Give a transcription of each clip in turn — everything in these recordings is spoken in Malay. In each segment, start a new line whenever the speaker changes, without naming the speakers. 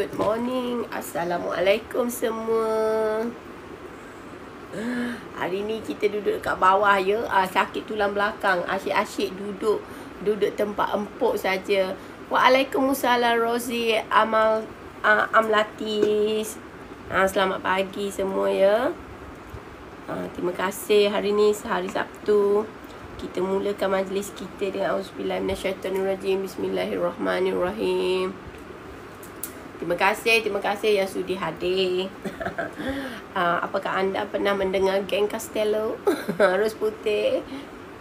good morning. Assalamualaikum semua. Hari ni kita duduk dekat bawah ya. Sakit tulang belakang. Asyik-asyik duduk tempat empuk saja. Waalaikumsalam Rozi Amlatis. Selamat pagi semua ya. Terima kasih. Hari ni hari Sabtu. Kita mulakan majlis kita dengan auzubillahi minasyaitonirrajim. Bismillahirrahmanirrahim. Terima kasih yang sudi hadir. Apakah anda pernah mendengar geng Castello? Ros putih.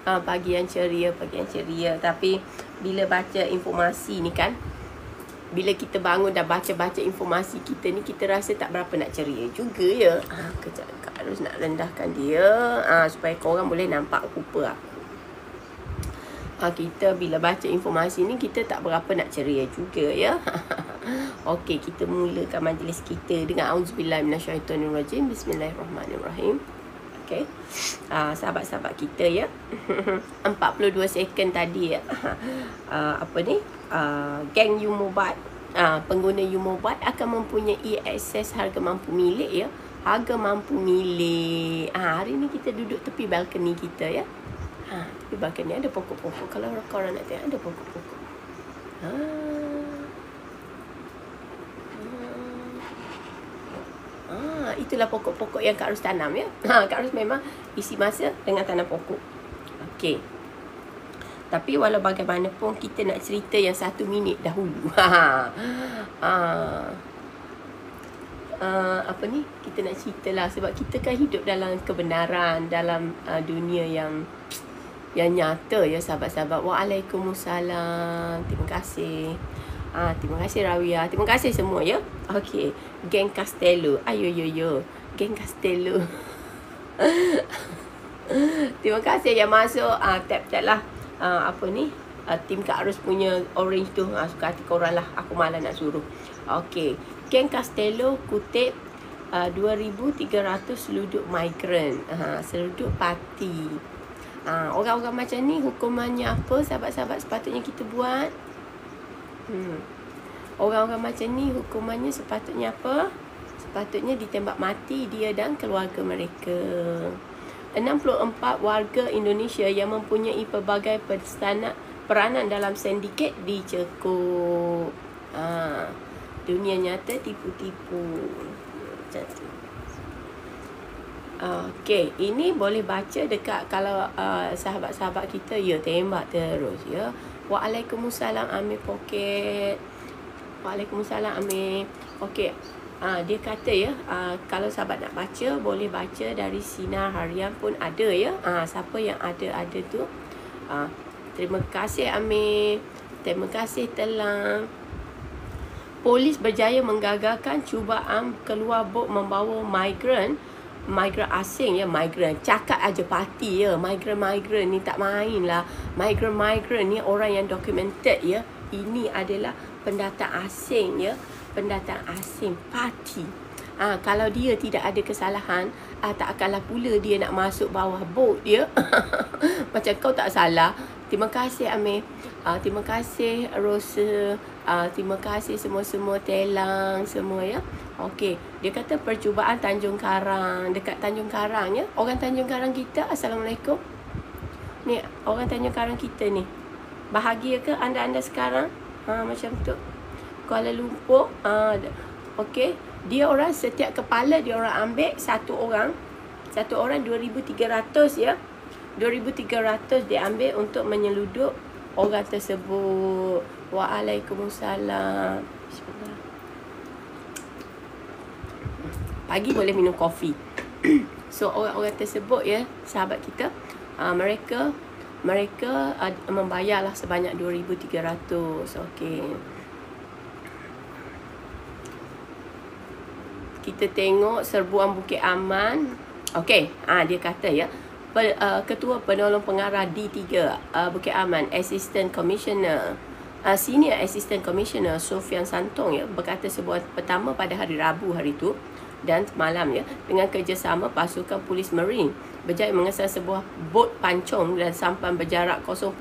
Pagi yang ceria. Tapi bila baca informasi ni kan, bila kita bangun dah baca informasi kita ni, kita rasa tak berapa nak ceria juga ya. Kejap harus nak rendahkan dia supaya korang boleh nampak rupa aku. Kita bila baca informasi ni, kita tak berapa nak ceria juga ya. Okey, kita mulakan majlis kita dengan auzubillahi minasyaitonirrajim. Bismillahirrahmanirrahim. Okey. Sahabat-sahabat kita ya. 42 second tadi ya. Geng Umobat, pengguna Umobat akan mempunyai akses harga mampu milik ya. Harga mampu milik. Hari ni kita duduk tepi balkoni kita ya. Tepi balkoni ada pokok-pokok. Kalau korang nak tengok, ada pokok-pokok. Itulah pokok-pokok yang Kak Ros tanam ya. Kak Ros memang isi masa dengan tanam pokok. Okey. Tapi walau bagaimanapun, kita nak cerita yang 1 minit dahulu. Kita nak ceritalah sebab kita kan hidup dalam kebenaran, dalam dunia yang nyata ya sahabat-sahabat. Waalaikumsalam. Terima kasih. Terima kasih Rawia. Terima kasih semua ya. Okey, geng Castello. Ayo. Geng Castello. Terima kasih yang masuk. Tap lah. Tim Kak Ros punya orange tu. Suka hati korang lah. Aku malas nak suruh. Okey, geng Castello kutip 2,300 seluduk migran. Seluduk parti. Orang-orang macam ni hukumannya apa sahabat-sahabat sepatutnya kita buat? Orang-orang macam ni hukumannya sepatutnya apa? Sepatutnya ditembak mati dia dan keluarga mereka. 64 warga Indonesia yang mempunyai pelbagai peranan dalam sindiket dicekuk. Dunia nyata tipu-tipu. Macam tu. Okey, ini boleh baca dekat kalau sahabat-sahabat kita ya, tembak terus ya. Waalaikumsalam Amir Poket. Waalaikumsalam Amir. Okey. Dia kata ya, kalau sahabat nak baca, boleh baca dari Sinar Harian pun ada ya. Siapa yang ada tu. Terima kasih Amir. Terima kasih Telang. Polis berjaya menggagalkan cubaan keluar bot membawa migran asing ya. Migran cakap aja parti ya. Migran ni tak main lah. Migran ni orang yang documented ya. Ini adalah pendatang asing ya. Pendatang asing parti. Kalau dia tidak ada kesalahan, tak akanlah pula dia nak masuk bawah bot ya. Macam kau tak salah. Terima kasih Amir. Terima kasih Rosa. Terima kasih semua-semua Telang semua ya. Okey, dia kata percubaan Tanjung Karang, dekat Tanjung Karang ya. Orang Tanjung Karang kita, Assalamualaikum. Ni orang Tanjung Karang kita ni. Bahagia ke anda sekarang? Macam tu. Kuala Lumpur, okey. Dia orang setiap kepala dia orang ambil satu orang 2,300 ya. 2,300 dia ambil untuk menyeluduk orang tersebut. Waalaikumsalam. Bismillah. Pagi boleh minum kopi. So orang-orang tersebut ya, sahabat kita, mereka membayarlah sebanyak 2,300. Okey. Kita tengok serbuan Bukit Aman. Okey, dia kata ya, Ketua Penolong Pengarah D3 Bukit Aman, Assistant Commissioner, Senior Assistant Commissioner Sofian Santong ya, berkata sebuah pertama pada hari Rabu hari itu dan malam ya, dengan kerjasama pasukan polis marine berjaya mengesan sebuah bot pancong dan sampan berjarak 0.5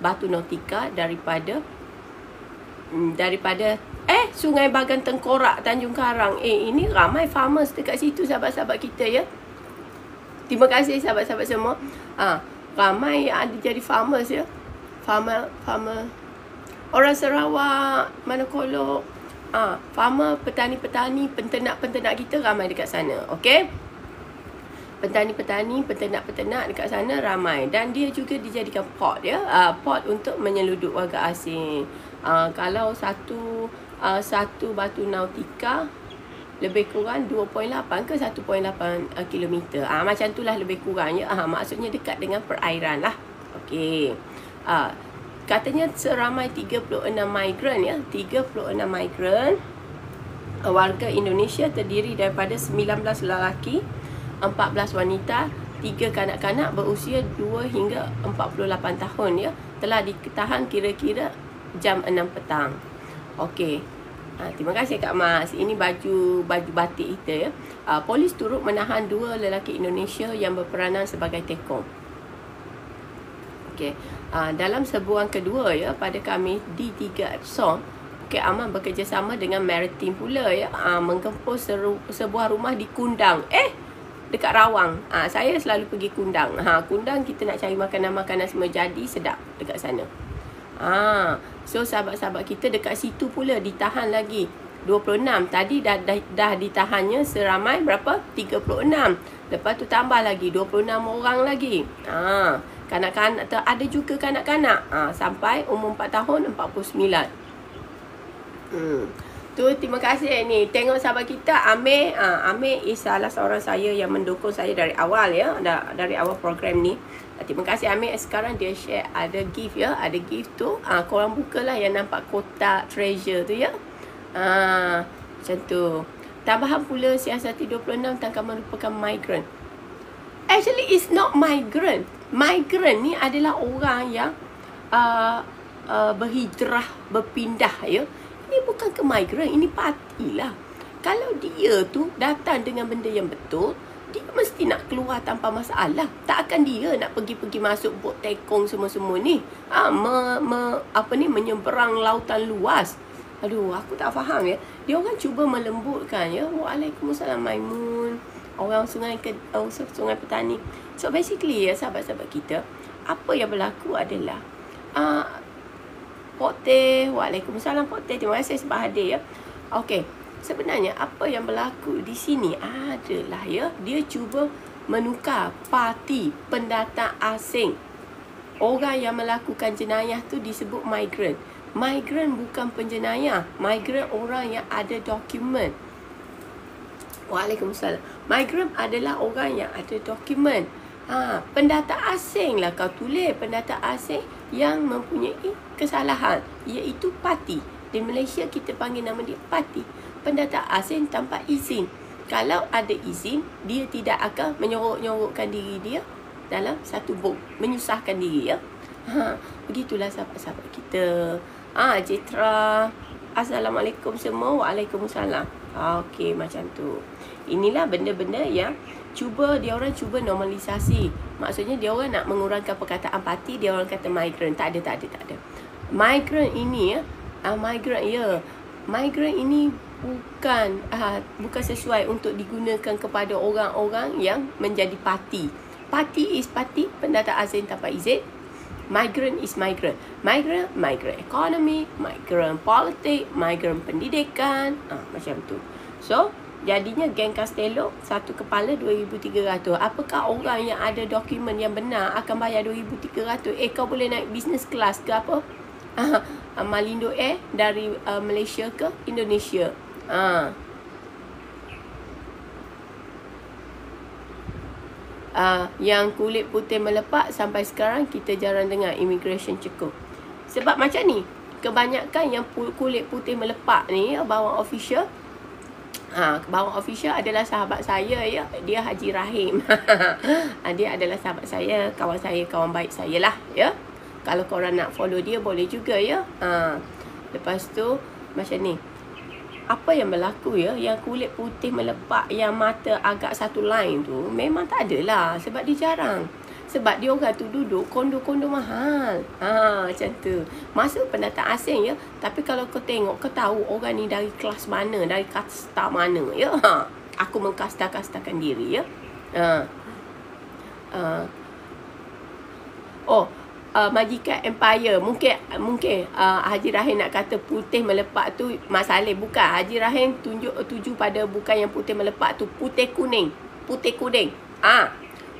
batu nautika daripada daripada Sungai Bagan Tengkorak, Tanjung Karang. Ini ramai farmers dekat situ, sahabat-sahabat kita ya. Terima kasih sahabat-sahabat semua. Ramai ada jadi farmers ya. Farmer orang Sarawak, Manakolok, farmer, petani-petani, penternak-penternak kita ramai dekat sana. Okey. Petani-petani, peternak-peternak dekat sana ramai. Dan dia juga dijadikan port ya. Port untuk menyeludup warga asing. Kalau satu batu nautika lebih kurang 2.8 ke 1.8 kilometer. Macam itulah lebih kurang ya. Maksudnya dekat dengan perairan lah. Okey. Katanya seramai 36 migran ya. 36 migran warga Indonesia terdiri daripada 19 lelaki, 14 wanita, 3 kanak-kanak berusia 2 hingga 48 tahun ya. Telah ditahan kira-kira jam 6 petang. Okey. Terima kasih Kak Mas. Ini baju batik kita ya. Polis turut menahan 2 lelaki Indonesia yang berperanan sebagai tekong. Okey. Dalam sebuah kedua ya, pada Khamis di 3 Epsom, Bukit Aman bekerjasama dengan Maritime pula ya, menggempur sebuah rumah di Kundang. Dekat Rawang. Saya selalu pergi Kundang. Kundang kita nak cari makanan-makanan semua jadi sedap dekat sana. So sahabat-sahabat kita dekat situ pula ditahan lagi 26. Tadi dah ditahannya seramai berapa? 36. Lepas tu tambah lagi 26 orang lagi. Kanak-kanak, ada juga kanak-kanak. Sampai umur 4 tahun 49. Tu terima kasih ni. Tengok sahabat kita Amir. Amir is salah seorang saya yang mendukung saya dari awal ya. Dari awal program ni. Terima kasih Amir. Sekarang dia share ada gift ya. Ada gift tu. Korang bukalah yang nampak kotak treasure tu ya. Macam tu. Tambahan pula siasati 26 tangkap merupakan migrant. Actually it's not migrant. Migrant ni adalah orang yang berhijrah, berpindah ya. Ini bukan ke migran, ini parti lah. Kalau dia tu datang dengan benda yang betul, dia mesti nak keluar tanpa masalah. Tak akan dia nak pergi masuk bot tekong semua-semua ni. Menyeberang lautan luas. Aduh, aku tak faham ya. Dia orang cuba melembutkan ya. Waalaikumsalam Maimun. Orang sungai petani. So basically ya sahabat-sahabat kita, apa yang berlaku adalah Pokte, waalaikumsalam Pokte. Terima kasih sebab hadir ya. Okey, sebenarnya apa yang berlaku di sini adalah ya, dia cuba menukar parti pendatang asing. Orang yang melakukan jenayah tu disebut migrant. Migrant bukan penjenayah. Migrant orang yang ada dokumen. Waalaikumsalam. Migrant adalah orang yang ada dokumen. Pendatang asing lah kau tulis. Pendatang asing yang mempunyai kesalahan, iaitu parti. Di Malaysia kita panggil nama dia parti. Pendatang asing tanpa izin. Kalau ada izin, dia tidak akan menyorok-nyorokkan diri dia dalam satu bot, menyusahkan diri ya. Begitulah sahabat-sahabat kita. Citra, Assalamualaikum semua. Waalaikumsalam. Okey, macam tu. Inilah benda-benda yang dia orang cuba normalisasi. Maksudnya dia orang nak mengurangkan perkataan parti, dia orang kata migrant. Tak ada. Migrant ini ya, migrant ini bukan sesuai untuk digunakan kepada orang-orang yang menjadi parti. Parti is parti pendatang asing tanpa izin. Migrant is migrant. Migrant economy, migrant politik, migrant pendidikan. Macam tu. So jadinya geng Castello satu kepala 2,300. Apakah orang yang ada dokumen yang benar akan bayar 2,300? Kau boleh naik business class ke apa? Malindo Air dari Malaysia ke Indonesia. Yang kulit putih melepak sampai sekarang kita jarang dengar immigration cukup. Sebab macam ni, kebanyakan yang kulit putih melepak ni bawang official. Bawang official adalah sahabat saya ya. Dia Haji Rahim. Dia adalah sahabat saya, kawan baik saya lah ya. Kalau korang nak follow dia boleh juga ya. Lepas tu macam ni. Apa yang berlaku ya, yang kulit putih melepak, yang mata agak satu line tu, memang tak adalah sebab dia jarang. Sebab dia orang tu duduk kondo-kondo mahal. Macam tu. Masuk pendatang asing ya. Tapi kalau kau tengok, kau tahu orang ni dari kelas mana, dari kasta mana ya. Aku mengkasta-kastakan diri ya. Majikan Empire mungkin Haji Rahim nak kata putih melepak tu Mak Saleh. Bukan, Haji Rahim tuju pada bukan yang putih melepak tu, putih kuning.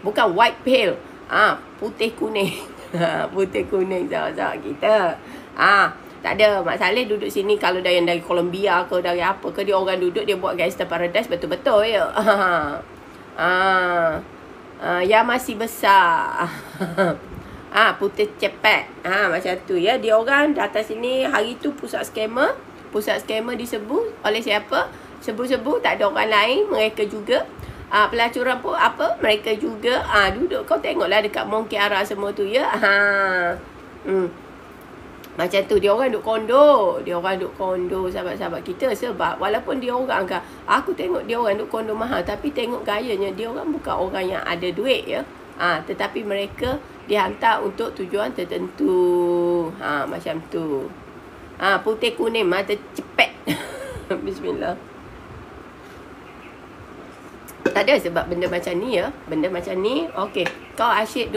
Bukan white pale. Putih kuning. Putih kuning sahabat kita. Tak ada. Mak Saleh duduk sini kalau yang dari Colombia ke dari apa ke, dia orang duduk dia buat Gangster Paradise betul-betul ya. Yang masih besar. Putih cepet. Macam tu ya. Dia orang datang sini hari tu pusat skamer diserbu oleh siapa? Serbu-serbu tak ada orang lain, mereka juga. Pelacuran pun apa? Mereka juga. Duduk kau tengoklah dekat Mong Kiara semua tu ya. Macam tu dia orang duk kondo. Sahabat-sahabat kita. Sebab walaupun dia orang kan, aku tengok dia orang duk kondo mahal, tapi tengok gayanya dia orang bukan orang yang ada duit ya. Tetapi mereka dihantar untuk tujuan tertentu. Macam tu. Putih kuning mata cepet. Bismillah. Tak ada sebab benda macam ni ya. Benda macam ni. Okey. Kau asyik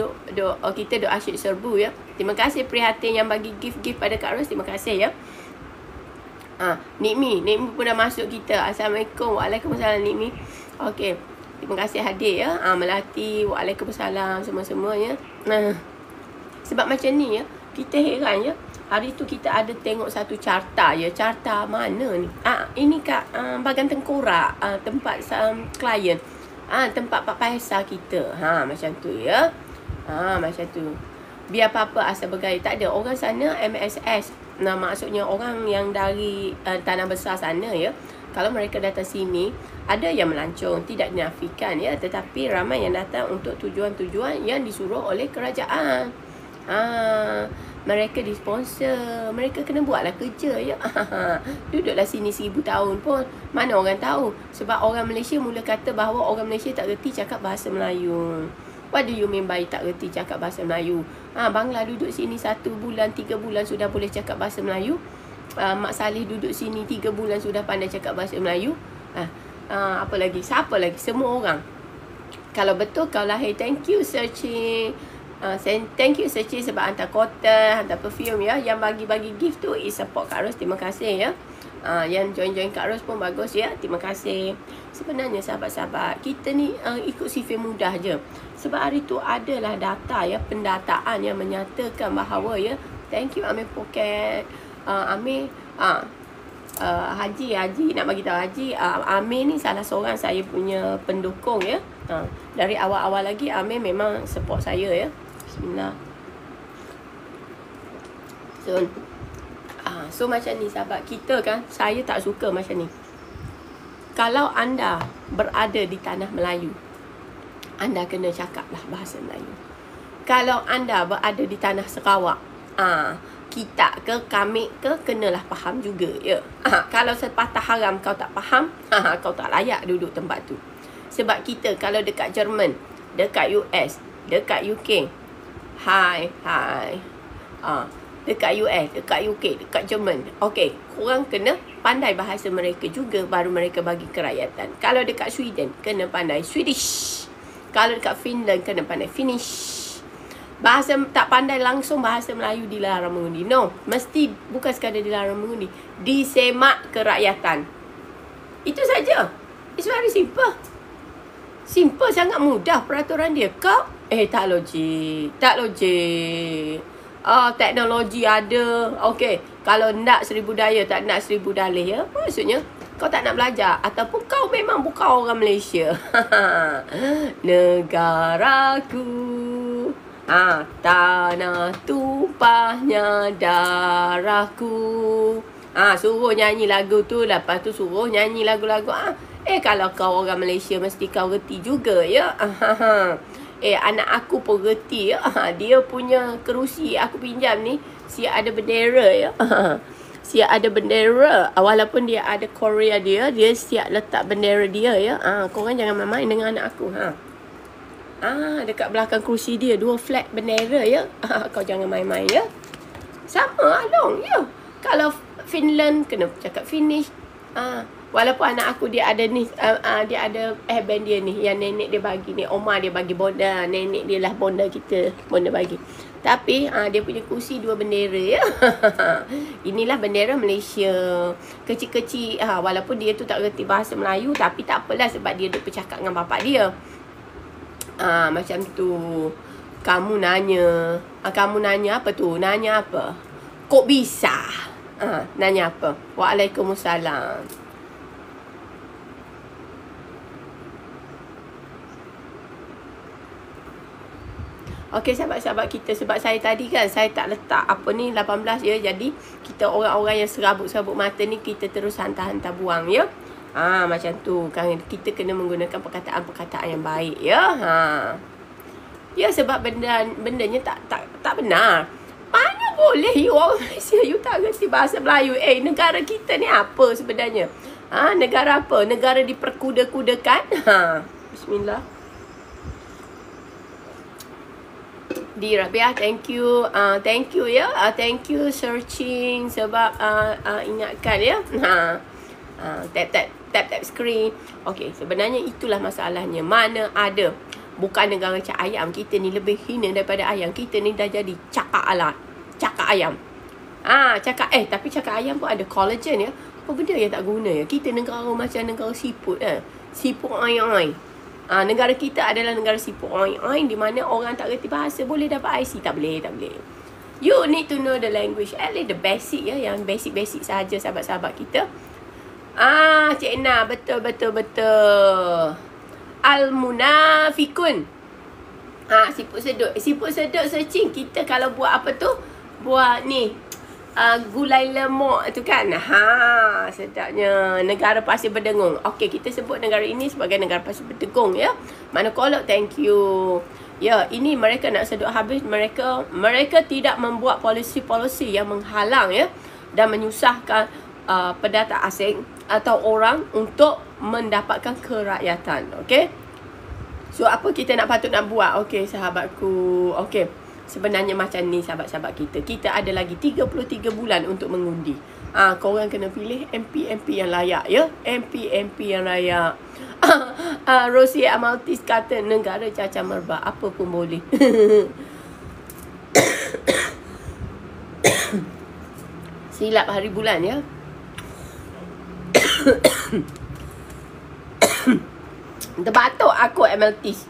kita duk asyik serbu ya. Terima kasih prihatin yang bagi gift-gift pada Kak Ros. Terima kasih ya. Nikmi pun dah masuk kita. Assalamualaikum. Waalaikumsalam Nikmi. Okey. Terima kasih hadir ya. Melati. Waalaikumsalam semua-semua ya. Sebab macam ni ya. Kita heran ya. Hari tu kita ada tengok satu carta ya. Carta mana ni? Ini kat Bagan Tengkorak, tempat klien. Tempat Pak Faisal kita. Macam tu ya. Macam tu. Biar apa-apa asal bergaya. Tak ada. Orang sana MSS. Maksudnya orang yang dari tanah besar sana ya. Kalau mereka datang sini, ada yang melancong, tidak dinafikan ya. Tetapi ramai yang datang untuk tujuan-tujuan yang disuruh oleh kerajaan. Mereka disponsor. Mereka kena buatlah kerja ya. Duduklah sini 1000 tahun pun mana orang tahu. Sebab orang Malaysia mula kata bahawa orang Malaysia tak reti cakap bahasa Melayu. What do you mean by tak reti cakap bahasa Melayu? Bangla duduk sini 1 bulan, 3 bulan sudah boleh cakap bahasa Melayu. Mak Saleh duduk sini 3 bulan sudah pandai cakap bahasa Melayu. Apa lagi? Siapa lagi? Semua orang. Kalau betul kau lahir, thank you searching. Thank you Searching sebab hantar cotton, hantar perfume ya. Yang bagi-bagi gift tu is support Kak Ros. Terima kasih ya. Yang join Kak Ros pun bagus ya. Terima kasih. Sebenarnya sahabat-sahabat, kita ni ikut sifir mudah je. Sebab hari tu adalah data ya, pendataan yang menyatakan bahawa ya. Thank you Amir Pocket. Amir Haji nak bagi tahu Haji, Amir ni salah seorang saya punya pendukung ya. Dari awal-awal lagi Amir memang support saya ya. Bismillah. So macam ni sahabat kita kan, saya tak suka macam ni. Kalau anda berada di tanah Melayu, anda kena cakaplah bahasa Melayu. Kalau anda berada di tanah Sarawak, kita ke kami ke kenalah faham juga ya. Kalau sepatah haram kau tak faham, kau tak layak duduk tempat tu. Sebab kita kalau dekat Jerman, dekat US, dekat UK, Hai dekat US, dekat UK, dekat Jerman, okey, korang kena pandai bahasa mereka juga, baru mereka bagi kerakyatan. Kalau dekat Sweden kena pandai Swedish. Kalau dekat Finland kena pandai Finnish. Bahasa tak pandai langsung bahasa Melayu dilarang mengundi. No, mesti bukan sekadar dilarang mengundi, disemak kerakyatan. Itu saja. It's very simple. Simple, sangat mudah peraturan dia. Kau tak logik. Teknologi ada. Okey, kalau nak Seri Budaya, tak nak Seri Budalih ya. Maksudnya kau tak nak belajar ataupun kau memang bukan orang Malaysia. Negaraku, tanah tumpahnya darahku. Suruh nyanyi lagu tu, lepas tu suruh nyanyi lagu-lagu. Kalau kau orang Malaysia mesti kau reti juga ya. Anak aku pun reti ya. Dia punya kerusi aku pinjam ni, siap ada bendera ya. Siap ada bendera. Walaupun dia ada Korea dia siap letak bendera dia ya. Korang jangan main-main dengan anak aku. Dekat belakang kerusi dia 2 flag bendera ya. Kau jangan main-main ya. Sama Long ya. Kalau Finland kena cakap Finnish. Walaupun anak aku dia ada ni, dia ada hairband dia ni yang nenek dia bagi ni, oma dia bagi, bonda nenek dia lah bonda kita, bonda bagi. Tapi dia punya kursi 2 bendera ya. Inilah bendera Malaysia. Kecil-kecil, walaupun dia tu tak reti bahasa Melayu, tapi tak apalah sebab dia duk bercakap dengan bapak dia. Macam tu. Kamu nanya apa tu? Nanya apa? Kok bisa? Nanya apa? Waalaikumsalam. Okey sahabat-sahabat kita, sebab saya tadi kan saya tak letak apa ni 18 ya. Jadi kita orang-orang yang serabut-serabut mata ni kita terus hantar-hantar buang ya. Macam tu kan, kita kena menggunakan perkataan-perkataan yang baik ya. Ya sebab bendanya tak benar. Mana boleh you orang Malaysia you tak reti bahasa Melayu. Negara kita ni apa sebenarnya? Negara apa? Negara diperkuda-kudakan? Bismillah. Di Rabiah, thank you. Thank you ya. Thank you searching sebab ingatkan ya. Tap screen. Okey, sebenarnya itulah masalahnya. Mana ada. Bukan negara cak ayam. Kita ni lebih hina daripada ayam. Kita ni dah jadi cakak ayam. Tapi cakak ayam pun ada collagen ya. Apa benda yang tak guna ya? Kita negara macam negara siput siput ai. Negara kita adalah negara siput ai di mana orang tak reti bahasa boleh dapat IC. Tak boleh. You need to know the language. At least the basic ya. Yang basic sahaja sahabat-sahabat kita. Cik Na, betul. Al-Munafikun. Siput sedut searching. Kita kalau buat apa tu? Buat ni. Gulai lemak tu kan. Sedapnya. Negara Pasir Berdengung. Okey, kita sebut negara ini sebagai negara Pasir Berdengung ya. Mana kolok, thank you. Ya, ini mereka nak sedut habis. Mereka tidak membuat polisi-polisi yang menghalang ya. Dan menyusahkan pendatang asing atau orang untuk mendapatkan kerakyatan. Okey. So apa kita patut nak buat? Okey sahabatku. Okey. Sebenarnya macam ni sahabat-sahabat kita. Kita ada lagi 33 bulan untuk mengundi. Korang kena pilih MP yang layak ya. MP yang layak. Rosie Amaltis kata negara cacar merbak apa pun boleh. Silap hari bulan ya. Terbatuk aku Amaltis.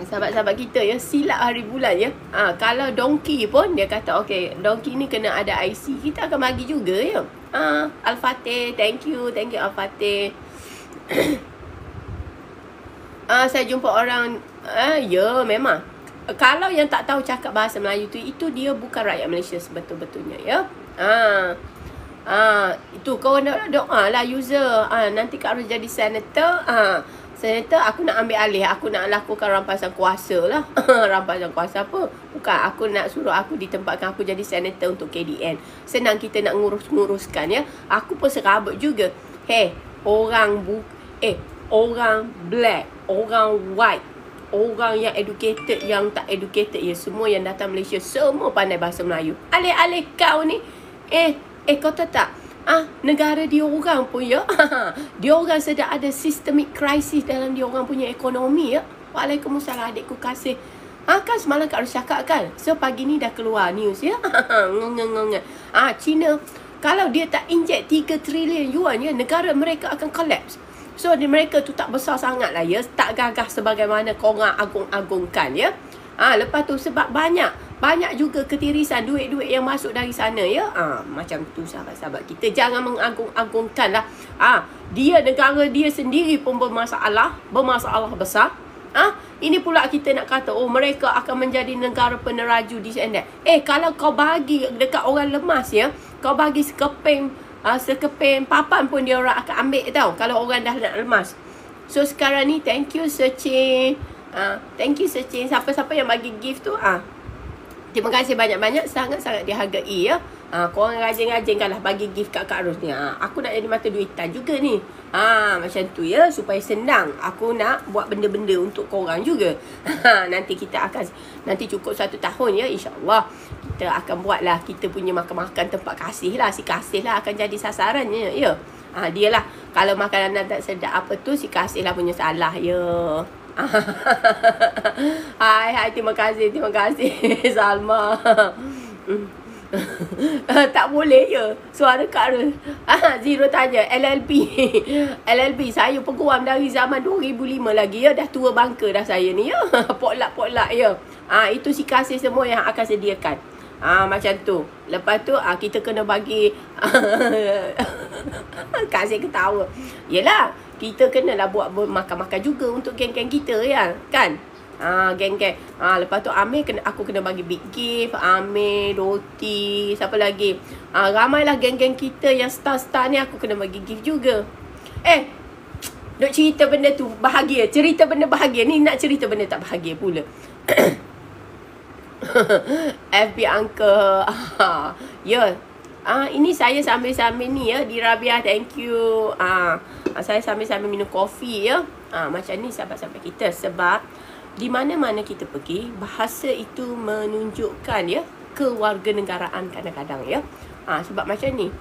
Sahabat-sahabat kita ya, silap hari bulan ya. Kalau donkey pun dia kata okey, donkey ni kena ada IC. Kita akan bagi juga ya. Al-Fatih, thank you Al-Fatih. Saya jumpa orang ya memang. Kalau yang tak tahu cakap bahasa Melayu tu, itu dia bukan rakyat Malaysia sebetul-betulnya ya. Itu kau nak doa lah user. Nanti Kak Ros jadi senator. Senator aku nak ambil alih. Aku nak lakukan rampasan kuasa lah. Rampasan kuasa apa? Bukan, aku nak suruh aku ditempatkan aku jadi senator untuk KDN. Senang kita nak ngurus-nguruskan ya. Aku pun serabut juga. Orang black, orang white, orang yang educated, yang tak educated ya, semua yang datang Malaysia semua pandai bahasa Melayu. Alih-alih kau ni kau tahu tak? Negara dia orang pun ya. Dia orang sedang ada systemic crisis dalam dia orang punya ekonomi ya. Waalaikumsalam adikku kasih. Kan semalam Kak Ros cakap kan. So pagi ni dah keluar news ya. China kalau dia tak inject 3 trilion yuan ya, negara mereka akan collapse. So mereka tu tak besar sangat lah ya. Tak gagah sebagaimana korang agung-agungkan ya. Lepas tu sebab banyak juga ketirisan duit-duit yang masuk dari sana ya. Macam tu sahabat-sahabat kita. Jangan mengagung-agungkan lah. Dia negara dia sendiri pun bermasalah besar. Ini pula kita nak kata mereka akan menjadi negara peneraju di sana. Kalau kau bagi dekat orang lemas ya, kau bagi sekeping papan pun dia orang akan ambil tau kalau orang dah nak lemas. So sekarang ni thank you searching. Thank you searching. Siapa-siapa yang bagi gift tu Terima kasih banyak-banyak, sangat-sangat dihargai ya. Korang rajin-rajinkanlah bagi gift kat Kak Ros ni. Aku nak jadi mata duitan juga ni. Macam tu ya, supaya senang. Aku nak buat benda-benda untuk korang juga. Nanti kita akan, nanti cukup 1 tahun ya, insyaAllah. Kita akan buatlah kita punya makan-makan tempat kasih lah. Si kasih lah akan jadi sasarannya ya. Dia lah, kalau makanan tak sedap apa tu, si kasih lah punya salah ya. Hai, terima kasih Salma. Tak boleh je suara Kak Ros. Zero tanya LLB saya peguam dari zaman 2005 lagi ya. Dah tua bangka dah saya ni ya. Potluck ya. Itu si kasih semua yang akan sediakan. Macam tu. Lepas tu kita kena bagi kasih ketawa. Yelah, kita kenalah buat makan-makan juga untuk geng-geng kita ya, kan? Geng-geng. Lepas tu Amir aku kena bagi big gift. Amir, Roti, siapa lagi? Ramailah geng-geng kita yang star-star ni aku kena bagi gift juga. Duk cerita benda tu bahagia. Cerita benda bahagia ni, nak cerita benda tak bahagia pula. FB Uncle. Ya. Ini saya sambil-sambil ni ya, di Rabia, thank you. Saya sambil-sambil minum kopi ya. Macam ni sahabat-sahabat kita. Sebab di mana-mana kita pergi, bahasa itu menunjukkan ya kewarganegaraan kadang-kadang ya. Sebab macam ni.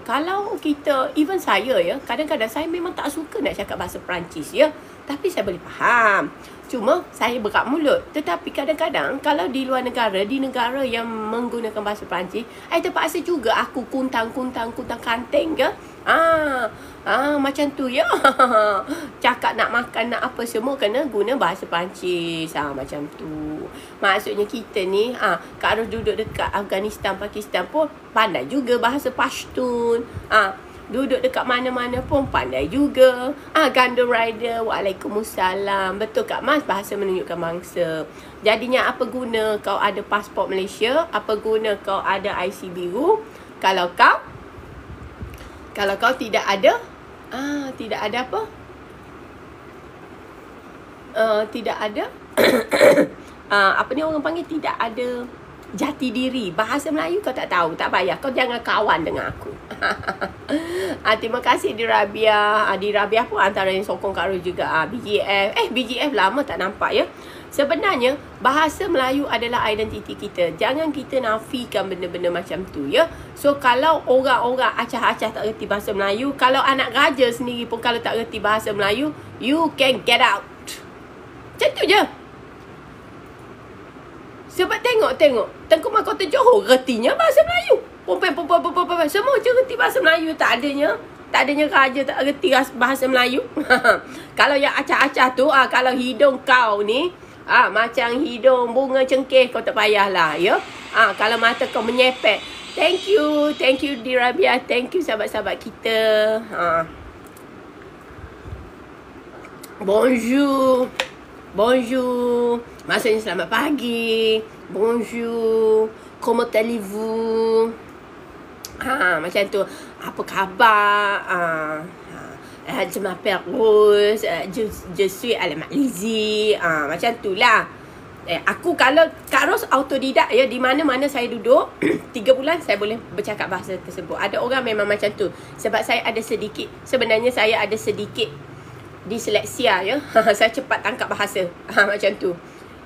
Kalau kita, even saya ya, kadang-kadang saya memang tak suka nak cakap bahasa Perancis ya. Tapi saya boleh faham. Cuma saya berat mulut. Tetapi kadang-kadang kalau di luar negara, di negara yang menggunakan bahasa Perancis, terpaksa juga aku kuntang kanteng ke. Macam tu ya. Cakap nak makan, nak apa semua kena guna bahasa Perancis. Macam tu. Maksudnya kita ni, Kak Ros duduk dekat Afghanistan, Pakistan pun pandai juga bahasa Pashtun. Duduk dekat mana-mana pun pandai juga. Gandum Rider, Waalaikumsalam. Betul Kak Mas, bahasa menunjukkan bangsa. Jadinya apa guna kau ada pasport Malaysia? Apa guna kau ada IC biru? Kalau kau tidak ada, tidak ada apa? Tidak ada apa ni orang panggil, tidak ada jati diri. Bahasa Melayu kau tak tahu, tak payah. Kau jangan kawan dengan aku. Terima kasih di Rabia. Di Rabia pun antara yang sokong Kak Ros juga. BGF. BGF lama tak nampak ya. Sebenarnya bahasa Melayu adalah identiti kita. Jangan kita nafikan benda-benda macam tu ya. So kalau orang-orang acah-acah tak reti bahasa Melayu, kalau anak raja sendiri pun kalau tak reti bahasa Melayu, you can get out. Macam tu je. Sebab tengok Tengku Mahkota Johor retinya bahasa Melayu. Perempuan semua je reti bahasa Melayu. Tak adanya raja tak reti bahasa Melayu. Kalau yang acah-acah tu, kalau hidung kau ni macam hidung bunga cengkeh, kau tak payahlah ya. Kalau mata kau menyepet, thank you di Rabia, thank you sahabat-sahabat kita. Bonjour. Maksudnya selamat pagi. Bonjour. Comment allez-vous? Macam tu. Apa khabar? Je m'appelle Rose. Je suis à la Malaisie. Macam tu lah. Aku kalau Kak Ros autodidak ya, di mana-mana saya duduk 3 bulan saya boleh bercakap bahasa tersebut. Ada orang memang macam tu. Sebab saya ada sedikit, sebenarnya saya ada sedikit disleksia ya. Saya cepat tangkap bahasa. Macam tu.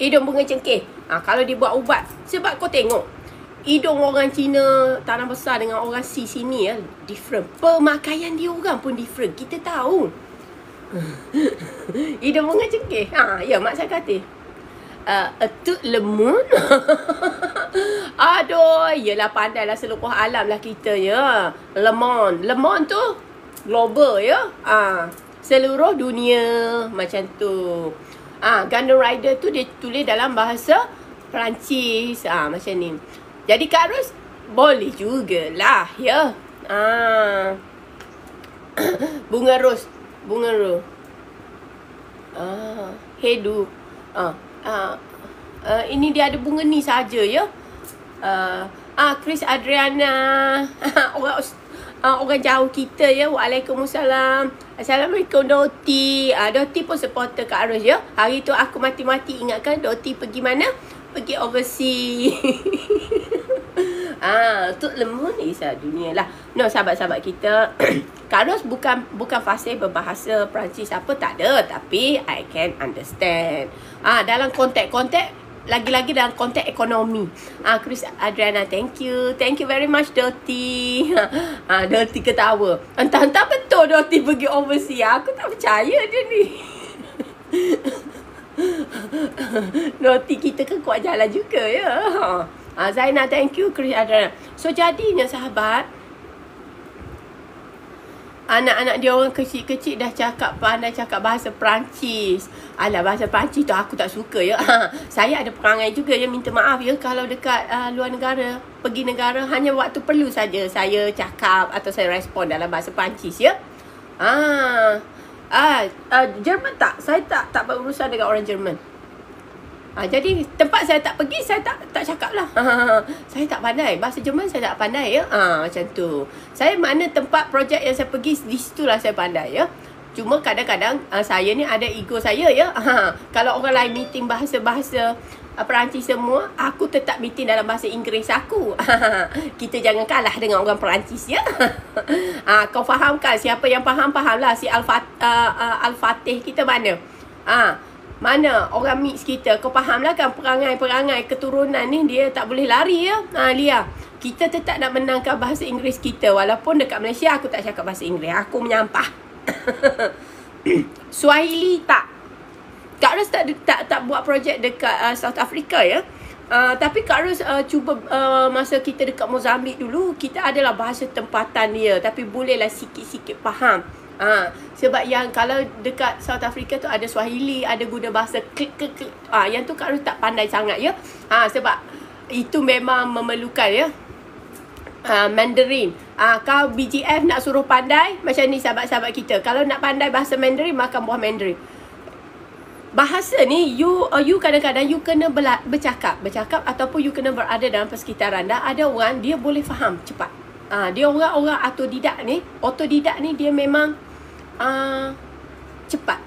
Hidung bunga cengkeh. Kalau dia buat ubat, sebab kau tengok hidung orang Cina tanah besar dengan orang sini ya, different. Pemakaian dia orang pun different. Kita tahu. Hidung bunga cengkeh. Ya mak saya kata. Tu lemon. Aduh, yelah pandailah seluruh alam lah kita ya. Lemon tu global ya. Seluruh dunia macam tu. Gandum Rider tu dia tulis dalam bahasa Perancis. Macam ni. Jadi Kak Ros boleh jugalah ya. Bunga ros. Hedu. Ini dia ada bunga ni saja ya. Chris Adriana. orang jauh kita ya. Waalaikumsalam. Assalamualaikum Doti. Doti pun supporter Kak Ros ya. Hari tu aku mati-mati ingatkan Doti pergi mana? Pergi overseas. Tu lemun Isa dunia lah. No, sahabat-sahabat kita. Kak Ros bukan fasih berbahasa Perancis apa, tak ada. Tapi I can understand. Dalam konteks lagi-lagi dalam konteks ekonomi. Chris Adriana, thank you. Thank you very much, Doti. Doti ketawa. Entah-entah betul Doti pergi overseas. Aku tak percaya dia ni. Doti kita kan kuat jalan juga ya. Zainal, thank you. Chris Adriana. So jadinya sahabat, anak-anak dia orang kecil-kecil dah pandai cakap bahasa Perancis. Alah, bahasa Perancis tu aku tak suka ya. Saya ada perangai juga ya, minta maaf ya kalau dekat luar negara, pergi negara hanya waktu perlu saja saya cakap atau saya respon dalam bahasa Perancis ya. Jerman tak. Saya tak berurusan dengan orang Jerman. Jadi tempat saya tak pergi, saya tak cakap lah. Saya tak pandai. Bahasa Jerman saya tak pandai ya. Macam tu. Saya mana tempat projek yang saya pergi, di situlah saya pandai ya. Cuma kadang-kadang saya ni ada ego saya ya. Kalau orang lain meeting bahasa-bahasa Perancis semua, aku tetap meeting dalam bahasa Inggeris aku. Kita jangan kalah dengan orang Perancis ya. Kau fahamkan, siapa yang faham-fahamlah. Si Al-Fatih kita mana? Mana orang mix kita. Kau fahamlah kan perangai-perangai keturunan ni dia tak boleh lari ya. Lia, kita tetap nak menangkan bahasa Inggeris kita. Walaupun dekat Malaysia aku tak cakap bahasa Inggeris. Aku menyampah. Swahili tak. Kak Ros tak buat projek dekat South Africa ya. Tapi Kak Ros cuba masa kita dekat Mozambik dulu, kita adalah bahasa tempatan dia. Tapi bolehlah sikit-sikit faham. Sebab yang kalau dekat South Africa tu ada Swahili, ada guna bahasa klik. Yang tu Kak Ros tak pandai sangat ya. Sebab itu memang memerlukan ya Mandarin. Kau BGF nak suruh pandai macam ni sahabat-sahabat kita. Kalau nak pandai bahasa Mandarin, makan buah Mandarin. Bahasa ni you kadang-kadang you kena bercakap ataupun you kena berada dalam persekitaran. Dan ada orang dia boleh faham cepat. Dia orang-orang otodidak ni dia memang cepat.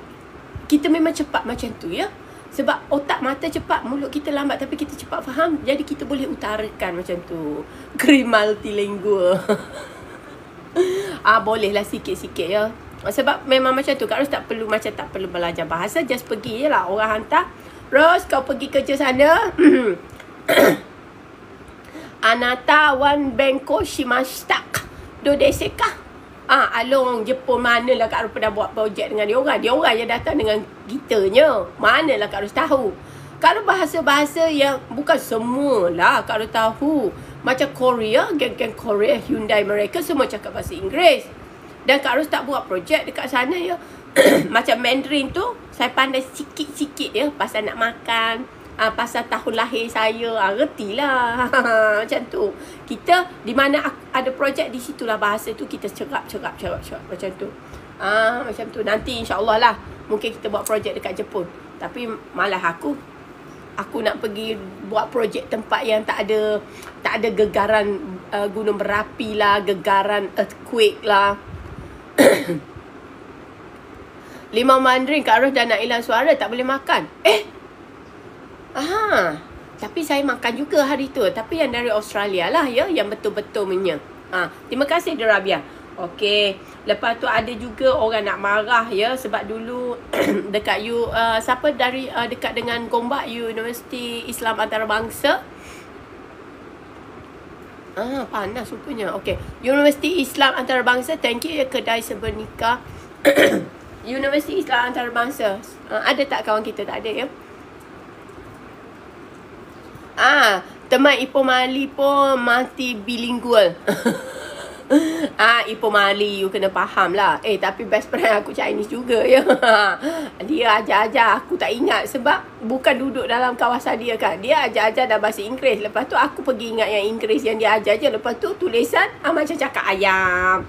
Kita memang cepat macam tu ya. Sebab otak mata cepat, mulut kita lambat, tapi kita cepat faham. Jadi kita boleh utarakan macam tu. Multilingual. Bolehlah sikit-sikit ya. Sebab memang macam tu. Kak Ros tak perlu belajar bahasa. Just pergi je lah. Orang hantar, Ros kau pergi kerja sana. Anata wan benko shimashita. Do deseka. Along Jepun, manalah Kak Ros pernah buat projek dengan dia orang. Dia orang yang datang dengan gitanya. Manalah Kak Ros tahu. Kalau bahasa-bahasa yang bukan semualah Kak Ros tahu. Macam Korea, geng-geng Korea, Hyundai mereka semua cakap bahasa Inggeris. Dan Kak Ros tak buat projek dekat sana ya. Macam Mandarin tu, saya pandai sikit-sikit ya. Pasal nak makan, pasal tahun lahir saya, retilah. Macam tu. Kita di mana ada projek, di situlah bahasa tu kita cerap macam tu. Macam tu. Nanti insya-Allah lah mungkin kita buat projek dekat Jepun. Tapi malah aku nak pergi buat projek tempat yang tak ada gegaran gunung berapi lah, gegaran earthquake lah. Limau Mandarin Kak Ros dah nak hilang suara, tak boleh makan. Tapi saya makan juga hari tu. Tapi yang dari Australia lah ya, yang betul-betul punya. Terima kasih Derabia. Okey. Lepas tu ada juga orang nak marah ya. Sebab dulu dekat siapa dari dekat dengan Gombak, Universiti Islam Antarabangsa. Panas rupanya. Okey. Universiti Islam Antarabangsa, thank you ya Kedai Sebernika. Universiti Islam Antarabangsa. Ada tak kawan kita? Tak ada ya. Teman Ipoh Mali pun mati bilingual. Ipoh Mali, you kena faham lah. Tapi best friend aku Chinese juga ya. Dia ajar-ajar, aku tak ingat. Sebab bukan duduk dalam kawasan dia kan. Dia ajar-ajar dalam bahasa Inggeris. Lepas tu aku pergi ingat yang Inggeris yang dia ajar je. Lepas tu tulisan macam cakap ayam.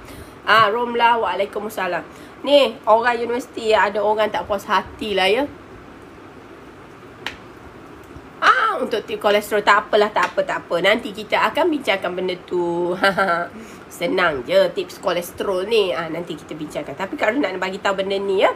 Romlah, waalaikumsalam. Ni orang universiti, ada orang tak puas hati lah ya. untuk tips kolesterol. Tak apalah, tak apa. Nanti kita akan bincangkan benda tu. Senang je tips kolesterol ni. Nanti kita bincangkan. Tapi Kak Ros nak bagi tahu benda ni ya.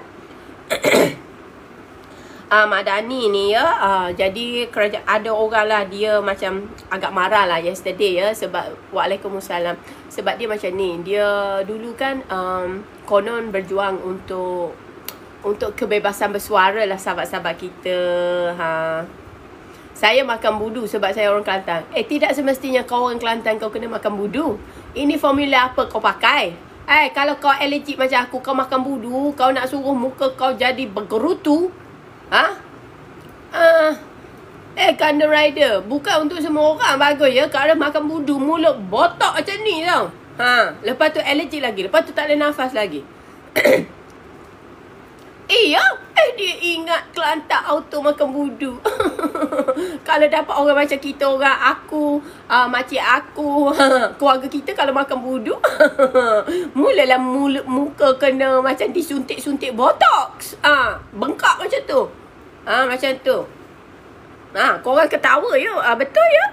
Mak Dani ni ya, jadi ada orang lah dia macam agak marah lah yesterday ya, sebab Waalaikumsalam, sebab dia macam ni, dia dulu kan konon berjuang untuk kebebasan bersuara lah sahabat-sahabat kita. Saya makan budu sebab saya orang Kelantan. Tidak semestinya kau orang Kelantan kau kena makan budu. Ini formula apa kau pakai? Kalau kau allergic macam aku, kau makan budu, kau nak suruh muka kau jadi bergerutu. Kanda Rider, bukan untuk semua orang bagus ya. Kalau makan budu, mulut botak macam ni tau. Lepas tu allergic lagi. Lepas tu tak boleh nafas lagi. Dia ingat Kelantan auto makan budu. Kalau dapat orang macam kita, orang aku, makcik aku, keluarga kita kalau makan budu, mulalah muka kena macam disuntik-suntik botox. Bengkak macam tu. Macam tu. Korang ketawa ya. Betul ya.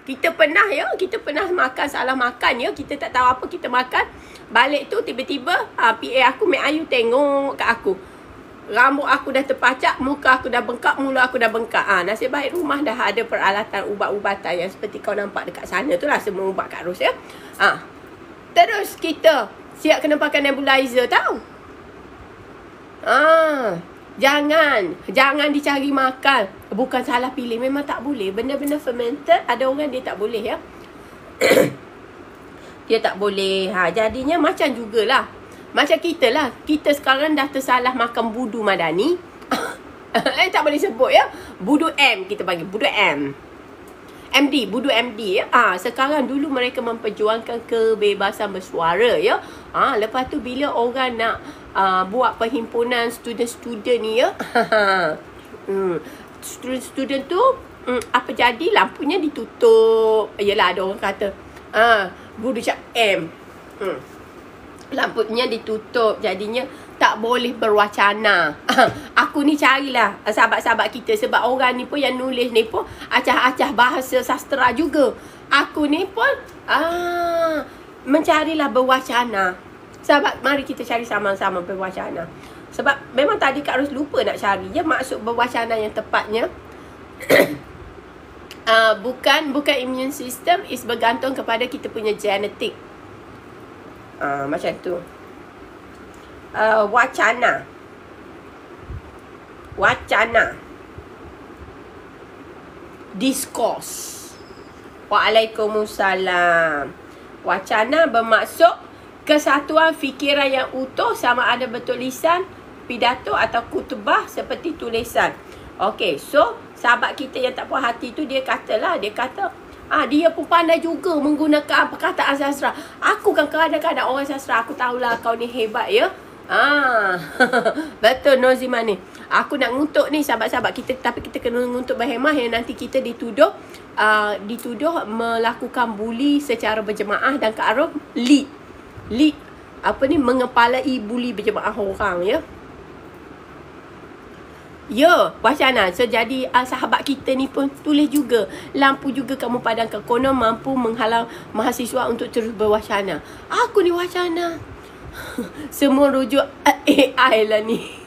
Kita pernah makan, salah makan ya. Kita tak tahu apa kita makan. Balik tu tiba-tiba PA aku, Mek Ayu tengok kat aku. Rambut aku dah terpacak, muka aku dah bengkak, mulut aku dah bengkak. Nasib baik rumah dah ada peralatan ubat-ubatan yang seperti kau nampak dekat sana tu lah, semua ubat Kak Ros ya. Terus kita siap kena pakai nebulizer tau. Jangan dicari makan. Bukan salah pilih, memang tak boleh. Benda-benda fermented, ada orang dia tak boleh ya. Dia tak boleh. Jadinya macam jugalah. Macam kita lah. Kita sekarang dah tersalah makan budu Madani. Tak boleh sebut ya. Budu M kita panggil. Budu M. MD. Budu MD ya. Sekarang dulu mereka memperjuangkan kebebasan bersuara ya. Lepas tu bila orang nak buat perhimpunan student-student ni ya. Student tu apa jadi lampunya ditutup. Yelah ada orang kata budu cak M. Lampunya ditutup, jadinya tak boleh berwacana. Aku ni carilah sahabat-sahabat kita, sebab orang ni pun yang nulis ni pun acah-acah bahasa sastera juga. Aku ni pun mencarilah berwacana. Sahabat, mari kita cari sama-sama berwacana. Sebab memang tadi Kak Ros lupa nak cari ya maksud berwacana yang tepatnya. Bukan immune system, is bergantung kepada kita punya genetik. Macam tu. Wacana. Discourse. Waalaikumsalam. Wacana bermaksud kesatuan fikiran yang utuh, sama ada bertulisan, pidato atau kutubah seperti tulisan. Okey, so sahabat kita yang tak puas hati tu dia kata dia pun pandai juga menggunakan perkataan sastra. Aku kan kadang-kadang orang sastra, aku tahulah kau ni hebat ya. Betul Nozima ni. Aku nak ngutuk ni sahabat-sahabat kita, tapi kita kena ngutuk berhemah yang nanti kita dituduh melakukan bully secara berjemaah dan Kak Ros lead mengepalai bully berjemaah orang ya. Ya, wacana. So, jadi sahabat kita ni pun tulis juga. Lampu juga kamu padamkan. Konon mampu menghalang mahasiswa untuk terus berwacana. Aku ni wacana. Semua rujuk AI lah ni.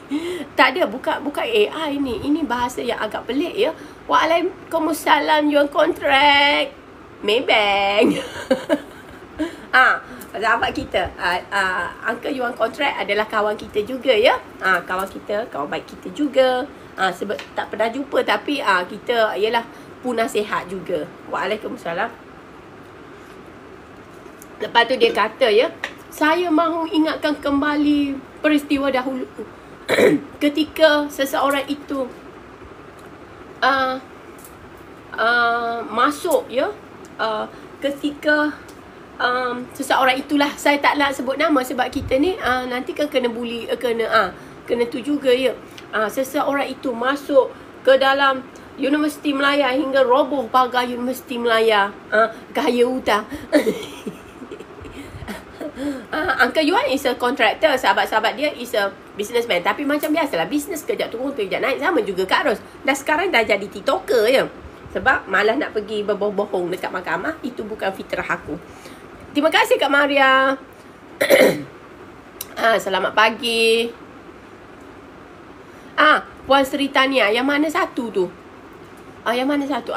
Tak ada, bukan AI ni. Ini bahasa yang agak pelik ya. Waalaikumsalam, yuan kontrak Maybank. Sahabat kita, Uncle Yuan kontrak adalah kawan kita juga ya. Kawan kita, kawan baik kita juga. Sebab tak pernah jumpa, tapi kita ialah penasihat juga. Waalaikumsalam. Lepas tu dia kata ya, saya mahu ingatkan kembali peristiwa dahulu ketika seseorang itu masuk ya, ketika seseorang itulah, saya tak nak sebut nama sebab kita ni nanti kan kena bully, kena tu juga ya. Seseorang itu masuk ke dalam Universiti Melaya hingga roboh pagar Universiti Melaya. Gaya hutang. Uncle Yuan is a contractor, sahabat-sahabat dia is a businessman. Tapi macam biasalah, bisnes kejap turun, kejap naik. Sama juga Kak Ros. Dah sekarang dah jadi TikToker ya. Sebab malah nak pergi berbohong dekat mahkamah. Itu bukan fitrah aku. Terima kasih Kak Maria. Selamat pagi. Puan Sri Tania, yang mana satu tu? Yang mana satu?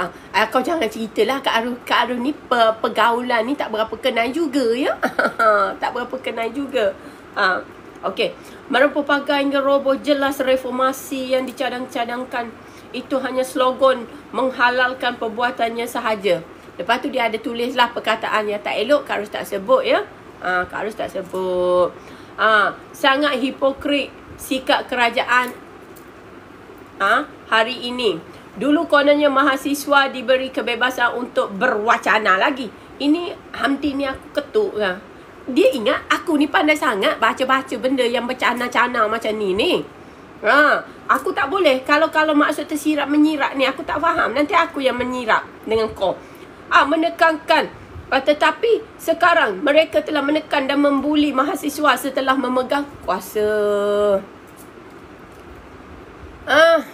Kau jangan ceritalah Kak Arif ni pergaulan ni tak berapa kenal juga ya. Tak berapa kenal juga. Okey. Merupakan hingga roboh jelas reformasi yang dicadang-cadangkan. Itu hanya slogan menghalalkan perbuatannya sahaja. Lepas tu dia ada tulislah perkataan yang tak elok. Kak Arif tak sebut ya. Kak Arif tak sebut. Sangat hipokrit sikap kerajaan hari ini. Dulu kononnya mahasiswa diberi kebebasan untuk berwacana lagi. Ini Hamdi ni aku ketuk lah. Dia ingat aku ni pandai sangat baca-baca benda yang bercana-cana macam ni. Aku tak boleh. Kalau maksud tersirat menyirat ni aku tak faham. Nanti aku yang menyirat dengan kau. Menekankan. Tetapi sekarang mereka telah menekan dan membuli mahasiswa setelah memegang kuasa.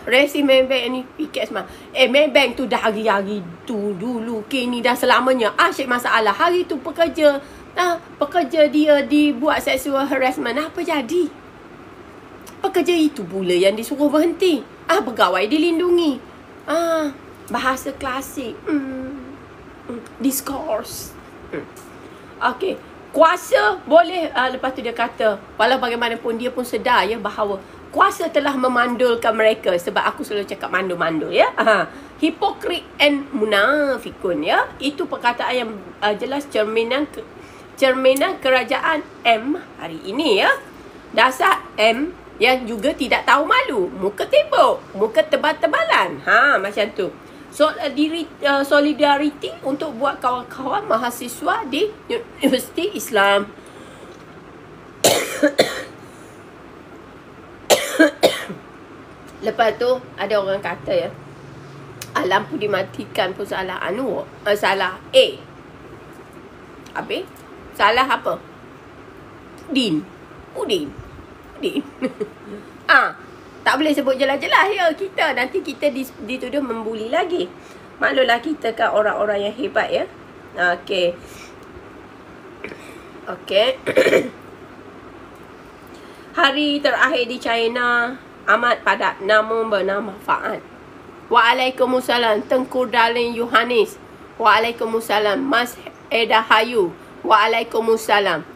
Resi Maybank ni piket semua. Maybank tu dah hari-hari tu dulu, kini dah selamanya. Asyik masalah. Hari tu pekerja dia dibuat sexual harassment. Apa jadi? Pekerja itu pula yang disuruh berhenti. Pegawai dilindungi. Bahasa klasik. Discourse. Okey. Kuasa boleh. Lepas tu dia kata, walau bagaimanapun dia pun sedar ya bahawa kuasa telah memandulkan mereka. Sebab aku selalu cakap mandul-mandul ya. Hipokrit and munafikun ya. Itu perkataan yang jelas cerminan kerajaan M hari ini ya. Dasar M yang juga tidak tahu malu. Muka tembok, muka tebal-tebalan. Macam tu. Solidariti untuk buat kawan-kawan mahasiswa di Universiti Islam. Lepas tu ada orang kata ya, lampu dimatikan pun salah salah A. Habis salah apa? Udin. Tak boleh sebut jelas-jelas ya kita. Nanti kita dituduh membuli lagi. Maklulah kita kan orang-orang yang hebat ya. Okey. Hari terakhir di China amat padat namun bermanfaat. Waalaikumsalam Tengku Darling Yohanis. Waalaikumsalam Mas Eda Hayu. Waalaikumsalam.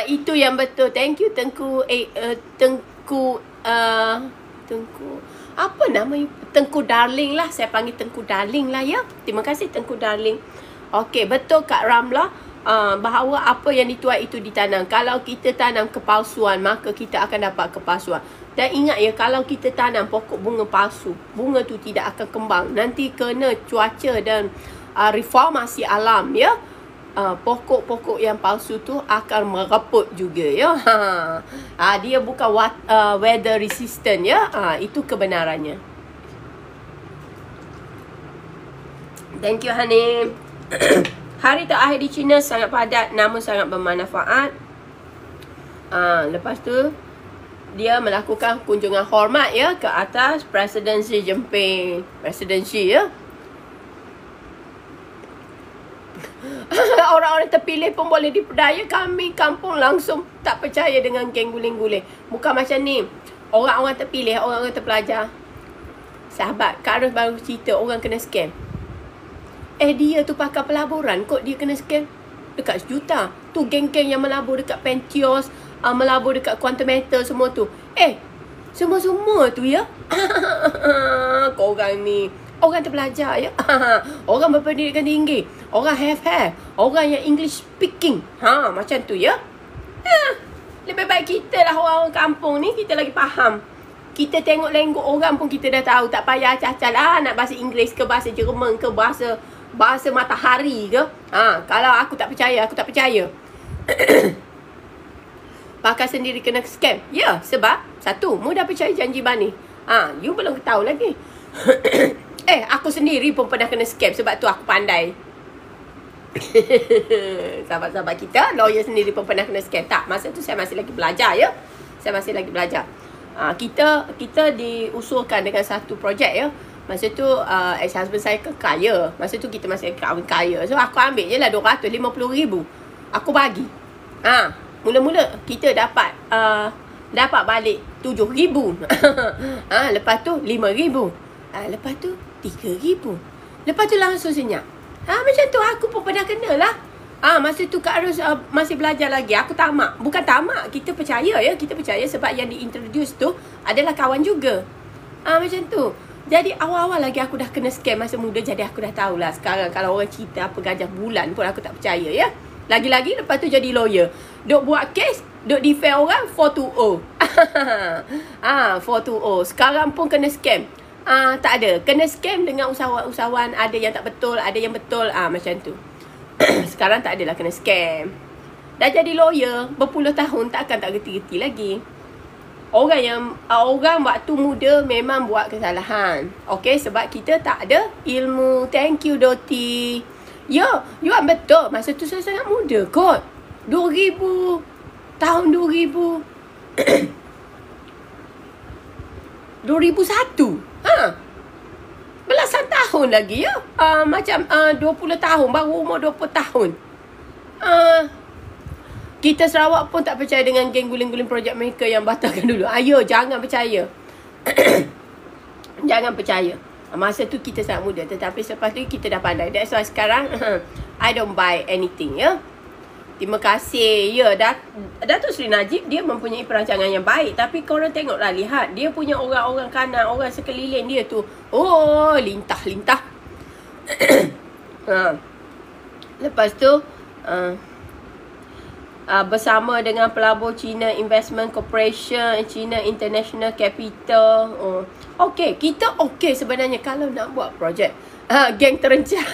Itu yang betul. Thank you Tengku apa nama Tengku Darling lah. Saya panggil Tengku Darling lah ya. Terima kasih Tengku Darling. Okey, betul Kak Ramlah. Bahawa apa yang dituai itu ditanam. Kalau kita tanam kepalsuan, maka kita akan dapat kepalsuan. Dan ingat ya, kalau kita tanam pokok bunga palsu, bunga tu tidak akan kembang. Nanti kena cuaca dan reformasi alam ya. Pokok-pokok yang palsu tu akan mereput juga ya. Dia bukan weather resistant ya. Itu kebenarannya. Thank you Hanim. Hari terakhir di China sangat padat namun sangat bermanfaat. Lepas tu dia melakukan kunjungan hormat ya ke atas Presiden Xi Jinping. Presiden Xi ya. Orang-orang terpilih pun boleh diperdaya. Kami kampung langsung tak percaya dengan geng guling-guling. Bukan macam ni. Orang-orang terpilih, orang-orang terpelajar. Sahabat, Kak Arif baru cerita orang kena scam. Dia tu pakar pelaburan kot dia kena scam. Dekat 1 juta. Tu geng-geng yang melabur dekat Pentios, melabur dekat Quantum Metal semua tu. Semua-semua tu ya. Korang ni orang terpelajar ya. Orang berpendidikan tinggi. Orang have. Orang yang English speaking. Macam tu ya. Lebih baik kita lah orang-orang kampung ni. Kita lagi faham. Kita tengok lenggok orang pun kita dah tahu. Tak payah acah-acah lah nak bahasa Inggeris ke bahasa Jerman ke bahasa matahari ke. Kalau aku tak percaya, aku tak percaya. Pakai sendiri kena scam. Ya, sebab satu, mudah percaya janji bani. You belum tahu lagi. Aku sendiri pun pernah kena scam. Sebab tu aku pandai. Sahabat-sahabat kita, lawyer sendiri pun pernah kena scam. Tak, masa tu saya masih lagi belajar ya. Saya masih lagi belajar. Kita diusulkan dengan satu projek ya. Masa tu ex-husband saya ke kaya. Masa tu kita masih kahwin kaya. So aku ambil je lah 250,000. Aku bagi. Mula-mula kita dapat balik 7,000. Lepas tu 5,000. Lepas tu 3,000. Lepas tu langsung senyap. Macam tu aku pun pernah kena lah. Masa tu Kak Ros masih belajar lagi. Aku tamak. Bukan tamak. Kita percaya ya. Kita percaya sebab yang diintroduce tu adalah kawan juga. Macam tu. Jadi awal-awal lagi aku dah kena scam masa muda. Jadi aku dah tahulah. Sekarang kalau orang cerita apa gajah bulan pun aku tak percaya ya. Lagi-lagi lepas tu jadi lawyer. Duk buat kes. Duk defend orang 420. 420. Sekarang pun kena scam. Tak ada. Kena scam dengan usahawan-usahawan. Ada yang tak betul. Ada yang betul. Macam tu. Sekarang tak adalah kena scam. Dah jadi lawyer. Berpuluh tahun takkan tak gerti-gerti lagi. Orang waktu muda memang buat kesalahan. Okay, sebab kita tak ada ilmu. Thank you, Doti. Ya, you betul. Masa tu saya sangat muda kot. 2000. Tahun 2000. 2001. Belasan tahun lagi ya. Macam 20 tahun. Baru umur 20 tahun. Kita Sarawak pun tak percaya dengan geng guling-guling projek mereka yang batalkan dulu. Ayo, jangan percaya. Jangan percaya. Masa tu kita sangat muda. Tetapi selepas tu kita dah pandai. That's why sekarang I don't buy anything ya. Terima kasih. Ya, Datuk Seri Najib dia mempunyai perancangan yang baik. Tapi korang tengoklah, lihat. Dia punya orang-orang kanan, orang sekeliling dia tu. Oh, lintah-lintah. Lepas tu, bersama dengan pelabur China Investment Corporation, China International Capital. Okey, kita okey sebenarnya kalau nak buat projek. Geng terencat.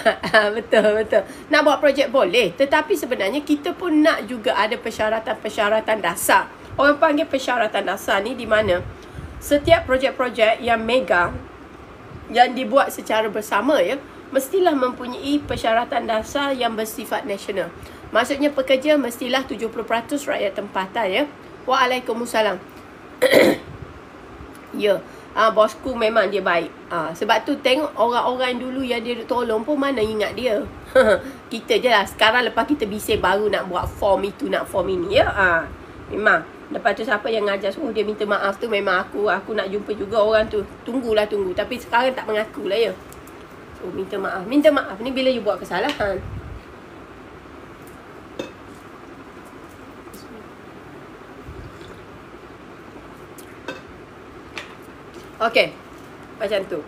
Betul. Nak buat projek boleh. Tetapi sebenarnya kita pun nak juga ada persyaratan-persyaratan dasar. Orang panggil persyaratan dasar ni di mana setiap projek-projek yang mega yang dibuat secara bersama ya, mestilah mempunyai persyaratan dasar yang bersifat nasional. Maksudnya pekerja mestilah 70% rakyat tempatan ya. Waalaikumsalam. Ya. Bosku memang dia baik. Sebab tu tengok orang-orang dulu yang dia tolong pun mana ingat dia. Kita je lah. Sekarang lepas kita bising baru nak buat form itu, nak form ini ya. Memang. Lepas tu siapa yang ngajar suruh dia minta maaf tu memang aku nak jumpa juga orang tu. Tunggu. Tapi sekarang tak mengaku lah ya. So minta maaf. Minta maaf ni bila you buat kesalahan. Okey, macam tu.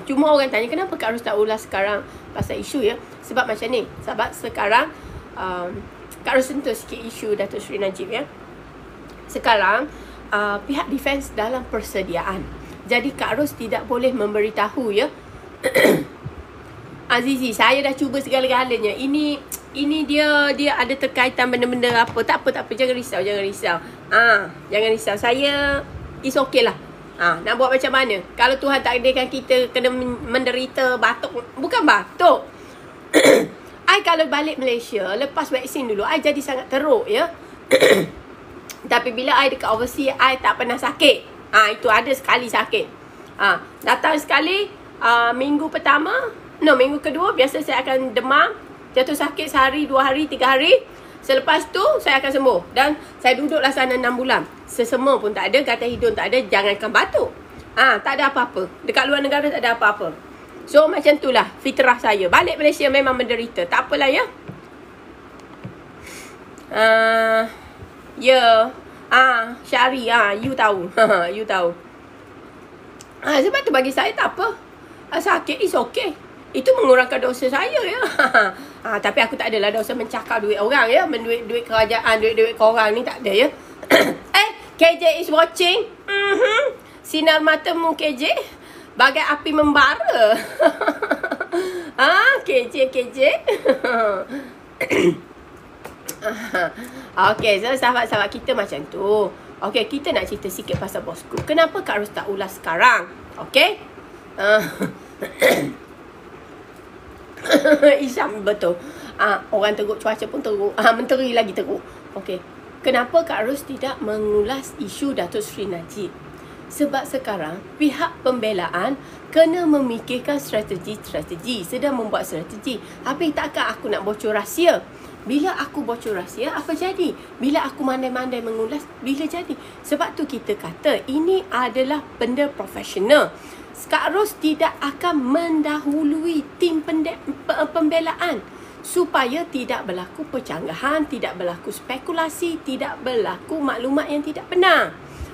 Cuma orang tanya kenapa Kak Ros tak ulas sekarang pasal isu ya. Sebab macam ni. Sebab sekarang Kak Ros sentuh sikit isu Datuk Seri Najib ya. Sekarang pihak defense dalam persediaan. Jadi Kak Ros tidak boleh memberitahu ya. Azizi, saya dah cuba segala-galanya. Ini dia ada terkaitan benda-benda apa. Tak apa. Jangan risau. Jangan risau. Saya is okay lah. Nak buat macam mana? Kalau Tuhan takdirkan kita kena menderita batuk. Bukan batuk. I kalau balik Malaysia, lepas vaksin dulu, I jadi sangat teruk ya. Tapi bila I dekat overseas, I tak pernah sakit. Itu ada sekali sakit. Datang sekali, minggu kedua, biasa saya akan demam. Jatuh sakit sehari, 2 hari, 3 hari. Selepas tu, saya akan sembuh. Dan saya duduklah sana 6 bulan. Sesema pun tak ada, gatal hidung tak ada, jangankan batuk. Tak ada apa-apa. Dekat luar negara tak ada apa-apa. So, macam itulah fitrah saya. Balik Malaysia memang menderita. Tak apalah ya. Syari, you tahu. You tahu. Sebab tu bagi saya tak apa. Sakit is okay. Itu mengurangkan dosa saya ya. Tapi aku tak adalah dosa mencakar duit orang ya. Duit kerajaan, duit korang ni tak ada ya. KJ is watching. Sinar matamu KJ bagai api membara. KJ. Okay, so sahabat-sahabat kita macam tu. Okay, kita nak cerita sikit pasal bosku. Kenapa Kak Ros tak ulas sekarang? Okay. Isyam betul. Orang teruk, cuaca pun teruk. Menteri lagi teruk. Okay. Kenapa Kak Ros tidak mengulas isu Datuk Seri Najib? Sebab sekarang pihak pembelaan kena memikirkan strategi-strategi, sedang membuat strategi. Habis takkan aku nak bocor rahsia? Bila aku bocor rahsia, apa jadi? Bila aku mandai-mandai mengulas, bila jadi? Sebab tu kita kata ini adalah benda profesional. Kak Ros tidak akan mendahului tim pembelaan supaya tidak berlaku percanggahan, tidak berlaku spekulasi, tidak berlaku maklumat yang tidak benar.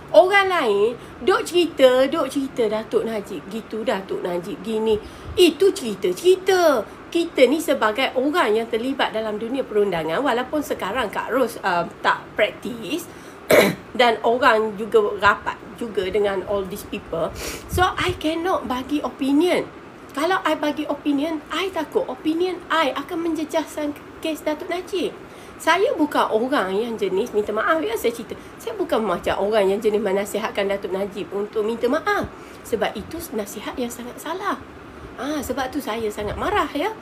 Orang lain duk cerita Datuk Najib gitu, Datuk Najib gini. Itu cerita-cerita. Kita ni sebagai orang yang terlibat dalam dunia perundangan, walaupun sekarang Kak Ros tak praktis dan orang juga rapat juga dengan all these people, so I cannot bagi opinion. Kalau I bagi opinion, I takut opinion I akan menjejaskan kes Datuk Najib. Saya bukan orang yang jenis, minta maaf ya saya cerita, saya bukan macam orang yang jenis menasihatkan Datuk Najib untuk minta maaf. Sebab itu nasihat yang sangat salah. Sebab tu saya sangat marah ya.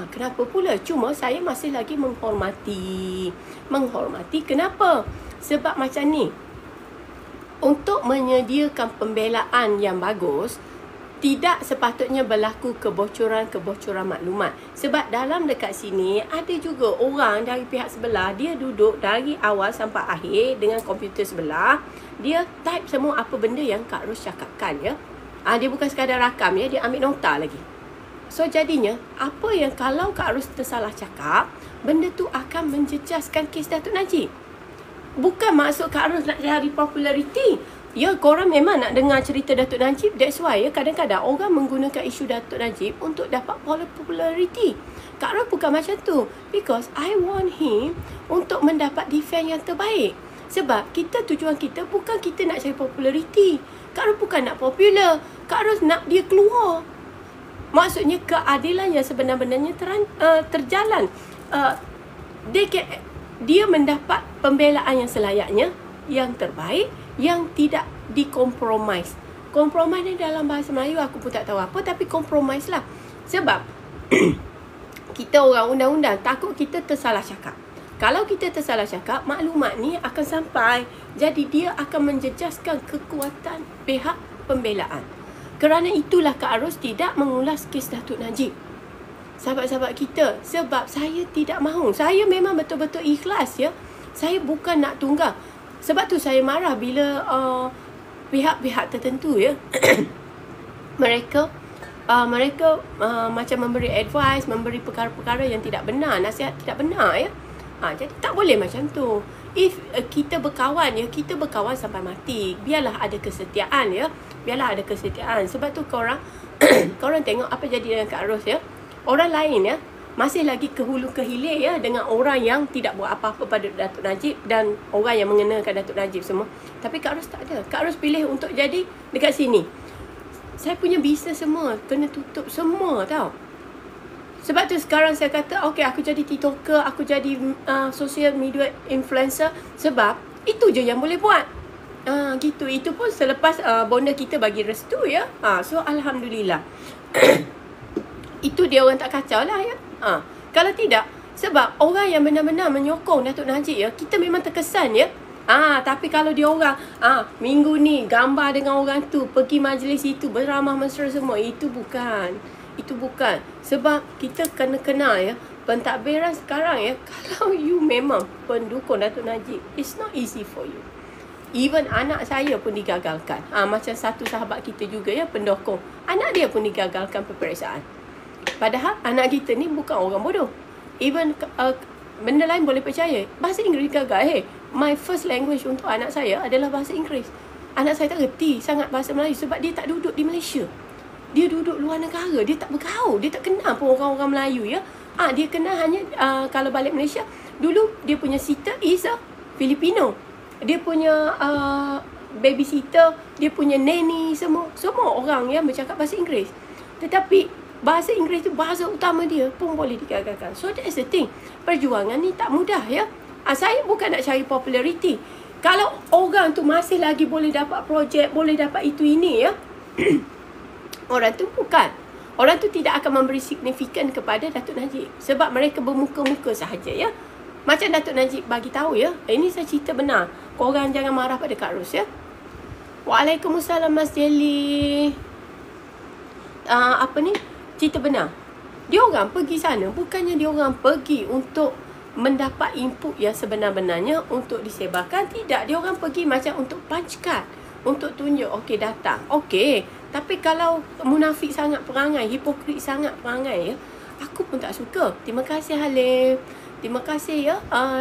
Kenapa pula? Cuma saya masih lagi menghormati. Kenapa? Sebab macam ni, untuk menyediakan pembelaan yang bagus, tidak sepatutnya berlaku kebocoran maklumat. Sebab dalam dekat sini ada juga orang dari pihak sebelah, dia duduk dari awal sampai akhir dengan komputer sebelah, dia type semua apa benda yang Kak Ros cakapkan ya. Dia bukan sekadar rakam ya, dia ambil nota lagi. So jadinya, apa yang kalau Kak Ros tersalah cakap, benda tu akan menjejaskan kes Datuk Najib. Bukan maksud Kak Ros nak cari populariti. Ya, korang memang nak dengar cerita Datuk Najib. That's why ya, kadang-kadang orang menggunakan isu Datuk Najib untuk dapat populariti. Kak Ros bukan macam tu. Because I want him untuk mendapat defense yang terbaik. Sebab tujuan kita bukan kita nak cari populariti. Kak Ros bukan nak popular. Kak Ros nak dia keluar. Maksudnya keadilan yang sebenar-benarnya terjalan. Dia mendapat pembelaan yang selayaknya, yang terbaik, yang tidak dikompromis. Kompromis ni dalam bahasa Melayu aku pun tak tahu apa, tapi kompromis lah. Sebab kita orang undang-undang, takut kita tersalah cakap. Kalau kita tersalah cakap, maklumat ni akan sampai. Jadi dia akan menjejaskan kekuatan pihak pembelaan. Kerana itulah Kak Ros tidak mengulas kes Datuk Najib. Sahabat-sahabat kita, sebab saya tidak mahu. Saya memang betul-betul ikhlas ya. Saya bukan nak tunggang. Sebab tu saya marah bila pihak-pihak tertentu ya mereka macam memberi advice, memberi perkara-perkara yang tidak benar, nasihat tidak benar ya. Jadi tak boleh macam tu. If kita berkawan ya, kita berkawan sampai mati. Biarlah ada kesetiaan ya. Biarlah ada kesetiaan. Sebab tu korang korang tengok apa jadi dengan Kak Ros ya. Orang lain ya masih lagi ke hulu ke hilir ya dengan orang yang tidak buat apa-apa pada Datuk Najib dan orang yang mengenakan Datuk Najib semua. Tapi Kak Ros tak ada. Kak Ros pilih untuk jadi dekat sini. Saya punya bisnes semua kena tutup semua tau. Sebab tu sekarang saya kata, okay, aku jadi TikToker, aku jadi social media influencer. Sebab itu je yang boleh buat. Gitu. Itu pun selepas bonda kita bagi restu ya. So Alhamdulillah. Itu dia orang tak kacau lah ya. Kalau tidak, sebab orang yang benar-benar menyokong Datuk Najib ya, kita memang terkesan ya. Tapi kalau dia orang minggu ni gambar dengan orang tu, pergi majlis itu, beramah mesra semua, itu bukan. Itu bukan. Sebab kita kena kenal ya, pentadbiran sekarang ya, kalau you memang pendukung Datuk Najib, it's not easy for you. Even anak saya pun digagalkan. Macam satu sahabat kita juga ya, pendukung, anak dia pun digagalkan peperiksaan. Padahal anak kita ni bukan orang bodoh. Even benda lain boleh percaya. Bahasa Inggeris gagal. My first language untuk anak saya adalah bahasa Inggeris. Anak saya tak reti sangat bahasa Melayu sebab dia tak duduk di Malaysia. Dia duduk luar negara. Dia tak bergaul. Dia tak kenal pun orang-orang Melayu ya. Dia kenal hanya kalau balik Malaysia. Dulu dia punya sitter is Filipino. Dia punya babysitter, dia punya nanny, semua orang yang bercakap bahasa Inggeris. Tetapi bahasa Inggeris tu bahasa utama dia pun boleh digagalkan. So that's the thing. Perjuangan ni tak mudah ya. Saya bukan nak cari populariti. Kalau orang tu masih lagi boleh dapat projek, boleh dapat itu ini ya. Orang tu bukan. Orang tu tidak akan memberi signifikan kepada Datuk Najib. Sebab mereka bermuka-muka sahaja ya. Macam Datuk Najib bagi tahu ya. Ini saya cerita benar. Korang jangan marah pada Kak Ros ya. Waalaikumsalam Mas Jelly. Apa ni? Cerita benar. Dia orang pergi sana bukannya dia orang pergi untuk mendapat input yang sebenar-benarnya untuk disebarkan. Tidak, dia orang pergi macam untuk punch card, untuk tunjuk okey datang. Okey, tapi kalau munafik sangat perangai, hipokrit sangat perangai ya, aku pun tak suka. Terima kasih Halim. Terima kasih ya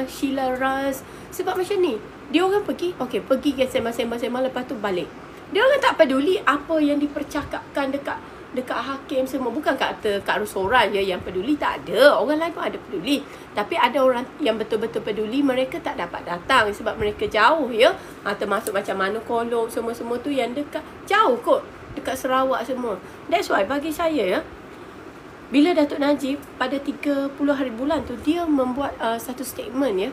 Sheila Raz. Sebab macam ni, dia orang pergi, okey, pergi ke sembang-sembang lepas tu balik. Dia orang tak peduli apa yang dipercakapkan dekat hakim semua. Bukan kata Kak Ros seorang je yang peduli, tak ada. Orang lain pun ada peduli. Tapi ada orang yang betul-betul peduli, mereka tak dapat datang sebab mereka jauh ya. Termasuk macam Manokolok semua-semua tu yang dekat, jauh kot, dekat Sarawak semua. That's why bagi saya ya, bila Datuk Najib pada 30 hari bulan tu dia membuat satu statement ya,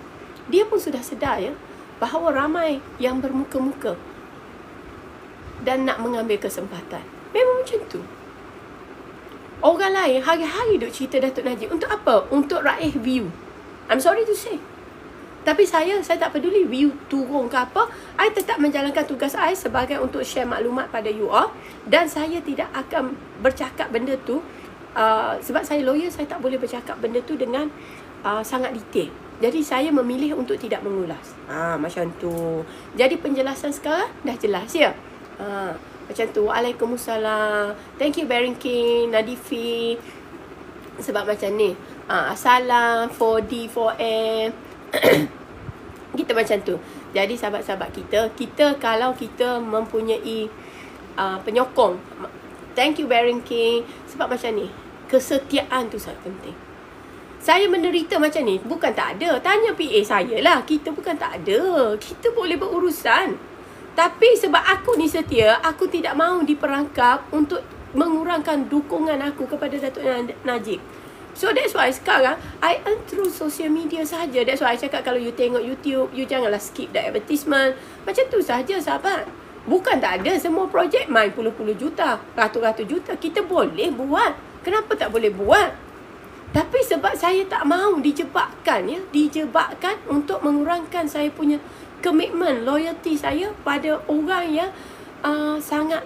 dia pun sudah sedar ya bahawa ramai yang bermuka-muka dan nak mengambil kesempatan. Memang macam tu. Orang lain hari-hari duk cerita Datuk Najib. Untuk apa? Untuk raih view. I'm sorry to say. Tapi saya tak peduli view turun ke apa. I tetap menjalankan tugas I sebagai untuk share maklumat pada you all. Dan saya tidak akan bercakap benda tu. Sebab saya lawyer, saya tak boleh bercakap benda tu dengan sangat detail. Jadi saya memilih untuk tidak mengulas. Macam tu. Jadi penjelasan sekarang dah jelas ya. Macam tu. Waalaikumsalam. Thank you Baring King, Nadifi. Sebab macam ni. Salam 4D 4M. Kita macam tu. Jadi sahabat-sahabat kita kalau kita mempunyai penyokong, thank you Baring King. Sebab macam ni, kesetiaan tu sangat penting. Saya menderita macam ni bukan tak ada. Tanya PA saya lah. Kita bukan tak ada. Kita boleh berurusan. Tapi sebab aku ni setia, aku tidak mahu diperangkap untuk mengurangkan dukungan aku kepada Datuk Najib. So that's why sekarang I earn through social media sahaja. That's why I cakap kalau you tengok YouTube, you janganlah skip the advertisement. Macam tu sahaja sahabat. Bukan tak ada, semua projek main puluh-puluh juta, ratus-ratus juta. Kita boleh buat. Kenapa tak boleh buat? Tapi sebab saya tak mahu dijebakkan ya, dijebakkan untuk mengurangkan saya punya komitmen, loyalty saya pada orang yang sangat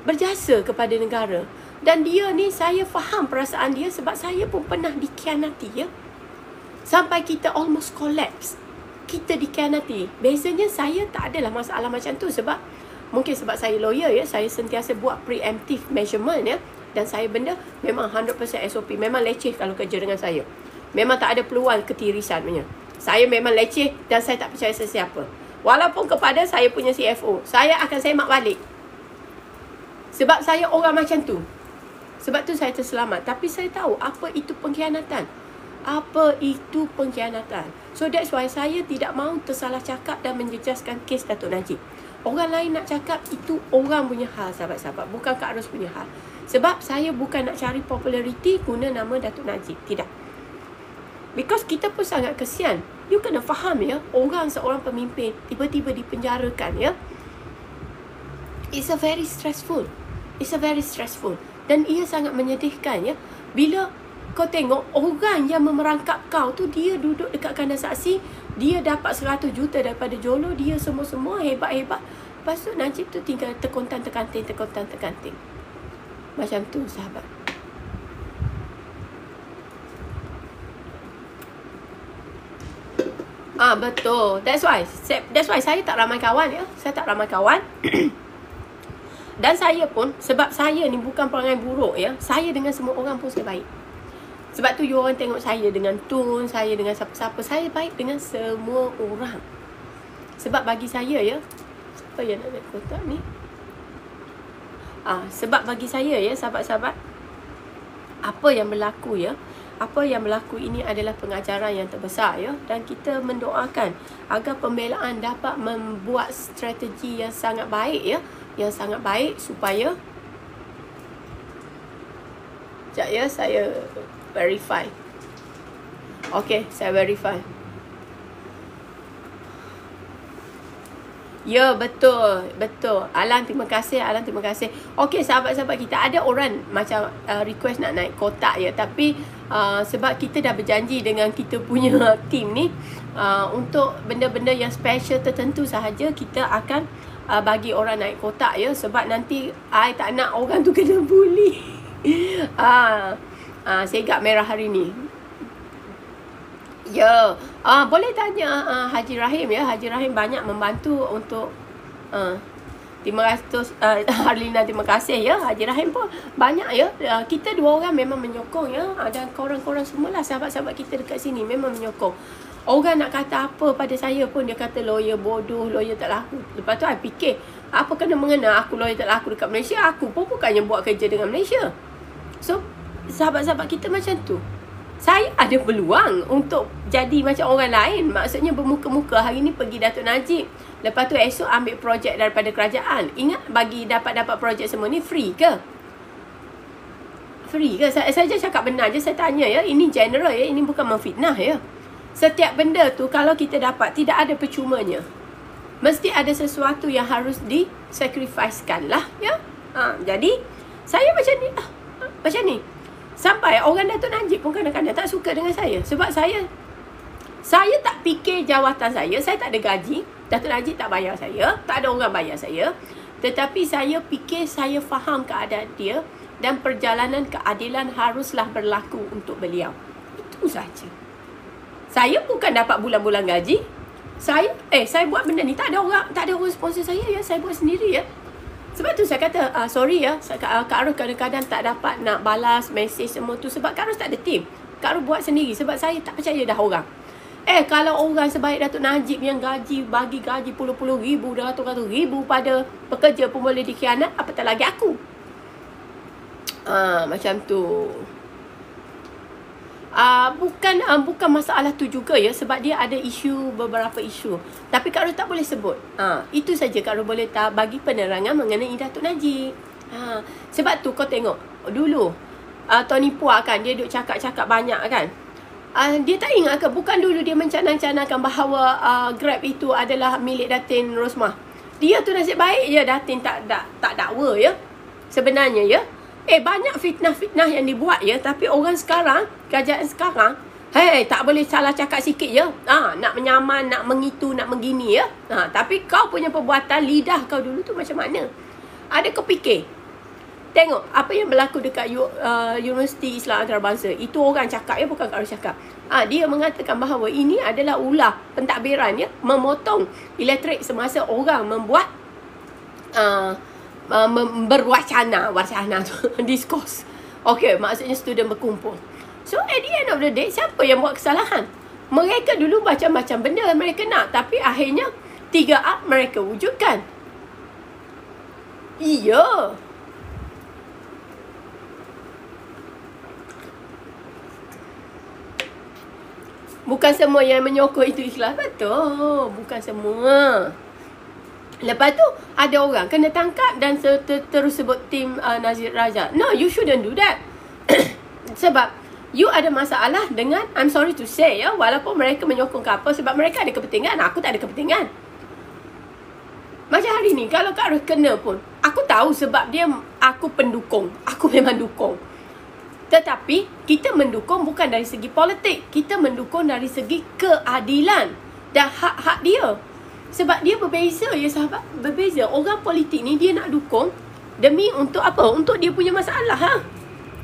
berjasa kepada negara. Dan dia ni, saya faham perasaan dia sebab saya pun pernah dikhianati ya. Sampai kita almost collapse. Kita dikhianati. Bezanya saya tak adalah masalah macam tu sebab mungkin sebab saya lawyer ya, saya sentiasa buat preemptive measurement ya. Dan saya benda memang 100% SOP. Memang leceh kalau kerja dengan saya. Memang tak ada peluang ketirisan punya. Saya memang leceh dan saya tak percaya sesiapa. Walaupun kepada saya punya CFO, saya akan semak balik. Sebab saya orang macam tu. Sebab tu saya terselamat. Tapi saya tahu apa itu pengkhianatan. Apa itu pengkhianatan. So that's why saya tidak mahu tersalah cakap dan menjejaskan kes Datuk Najib. Orang lain nak cakap itu orang punya hal sahabat-sahabat. Bukan Kak Ros punya hal. Sebab saya bukan nak cari populariti guna nama Datuk Najib. Tidak. Because kita pun sangat kesian. You kena faham ya, orang seorang pemimpin tiba-tiba dipenjarakan ya. It's a very stressful. Dan ia sangat menyedihkan ya. Bila kau tengok orang yang memerangkap kau tu, dia duduk dekat kandang saksi, dia dapat 100 juta daripada Jolo, dia semua-semua hebat-hebat. Lepas tu Najib tu tinggal tekanting. Macam tu sahabat. Betul. That's why saya tak ramai kawan ya. Saya tak ramai kawan. Dan saya pun, sebab saya ni bukan perangai buruk ya. Saya dengan semua orang pun saya baik. Sebab tu you orang tengok saya dengan Tun, saya dengan siapa-siapa, saya baik dengan semua orang. Sebab bagi saya ya, siapa yang nak naik kotak ni? Sebab bagi saya ya, sahabat-sahabat, apa yang berlaku ya, apa yang berlaku ini adalah pengajaran yang terbesar ya. Dan kita mendoakan agar pembelaan dapat membuat strategi yang sangat baik ya. Yang sangat baik supaya, sekejap ya, saya verify. Okay, saya verify. Ya, betul. Alan, terima kasih. Okey, sahabat-sahabat kita, ada orang macam request nak naik kotak ya. Tapi sebab kita dah berjanji dengan kita punya team ni, untuk benda-benda yang special tertentu sahaja kita akan bagi orang naik kotak ya, sebab nanti I tak nak orang tu kena bully. Segak merah hari ni. Ya, boleh tanya Haji Rahim ya. Haji Rahim banyak membantu untuk terima kasih Harlina, terima kasih ya. Haji Rahim pun banyak ya. Kita dua orang memang menyokong ya. Dan korang-korang semualah sahabat-sahabat kita dekat sini memang menyokong. Orang nak kata apa pada saya pun, dia kata lawyer bodoh, lawyer tak laku. Lepas tu I fikir, apa kena mengena aku lawyer tak laku dekat Malaysia? Aku pun bukannya buat kerja dengan Malaysia. So, sahabat-sahabat kita macam tu. Saya ada peluang untuk jadi macam orang lain. Maksudnya bermuka-muka. Hari ni pergi Datuk Najib. Lepas tu esok ambil projek daripada kerajaan. Ingat bagi dapat projek semua ni free ke? Free ke? Saya je cakap benar je. Saya tanya ya. Ini general ya. Ini bukan memfitnah ya. Setiap benda tu kalau kita dapat, tidak ada percumanya. Mesti ada sesuatu yang harus disacrificekan lah ya. Jadi saya macam ni. Macam ni. Sampai orang Datuk Najib pun kadang-kadang tak suka dengan saya. Sebab saya tak fikir jawatan saya tak ada gaji. Datuk Najib tak bayar saya. Tak ada orang bayar saya. Tetapi saya fikir saya faham keadaan dia. Dan perjalanan keadilan haruslah berlaku untuk beliau. Itu saja. Saya bukan dapat bulan-bulan gaji. Saya buat benda ni. Tak ada orang sponsor saya ya. Saya buat sendiri ya. Sebab tu saya kata, sorry ya, Kak Arif kadang-kadang tak dapat nak balas mesej semua tu. Sebab Kak Arif tak ada tim. Kak Arif buat sendiri. Sebab saya tak percaya dah orang. Kalau orang sebaik Datuk Najib yang bagi gaji puluh-puluh ribu, ratus-ratus ribu pada pekerja pun boleh dikhianat, apatah lagi aku. Macam tu. Bukan masalah tu juga ya, sebab dia ada beberapa isu. Tapi Kak Ros tak boleh sebut. Itu saja Kak Ros boleh bagi penerangan mengenai Datuk Najib. Sebab tu kau tengok dulu Tony Puak kan, dia duk cakap-cakap banyak kan. Dia tak ingat ke bukan dulu dia mencanang-canangkan bahawa Grab itu adalah milik Datin Rosmah. Dia tu nasib baik je Datin tak dakwa ya. Sebenarnya ya. Banyak fitnah-fitnah yang dibuat ya. Tapi orang sekarang, kerajaan sekarang, tak boleh salah cakap sikit ya. Nak menyaman, nak mengitu, nak menggini ya. Tapi kau punya perbuatan, lidah kau dulu tu macam mana? Ada kau fikir? Tengok apa yang berlaku dekat Universiti Islam Antarabangsa. Itu orang cakap ya, bukan Kak Ros cakap. Dia mengatakan bahawa ini adalah ulah pentadbiran ya, memotong elektrik semasa orang membuat berwacana tu diskurs. Okey, maksudnya student berkumpul. So at the end of the day, siapa yang buat kesalahan? Mereka dulu macam-macam benda mereka nak, tapi akhirnya 3A mereka wujudkan. Iya. Bukan semua yang menyokong itu ikhlas. Betul. Bukan semua. Lepas tu ada orang kena tangkap dan terus sebut tim Nazir Razak. No, you shouldn't do that. Sebab you ada masalah dengan, I'm sorry to say ya, walaupun mereka menyokong ke apa, sebab mereka ada kepentingan, aku tak ada kepentingan. Macam hari ni kalau Kak Ros kena pun, aku tahu sebab aku pendukung. Aku memang dukung. Tetapi kita mendukung bukan dari segi politik, kita mendukung dari segi keadilan dan hak-hak dia. Sebab dia berbeza ya sahabat. Berbeza. Orang politik ni dia nak dukung demi untuk apa? Untuk dia punya masalah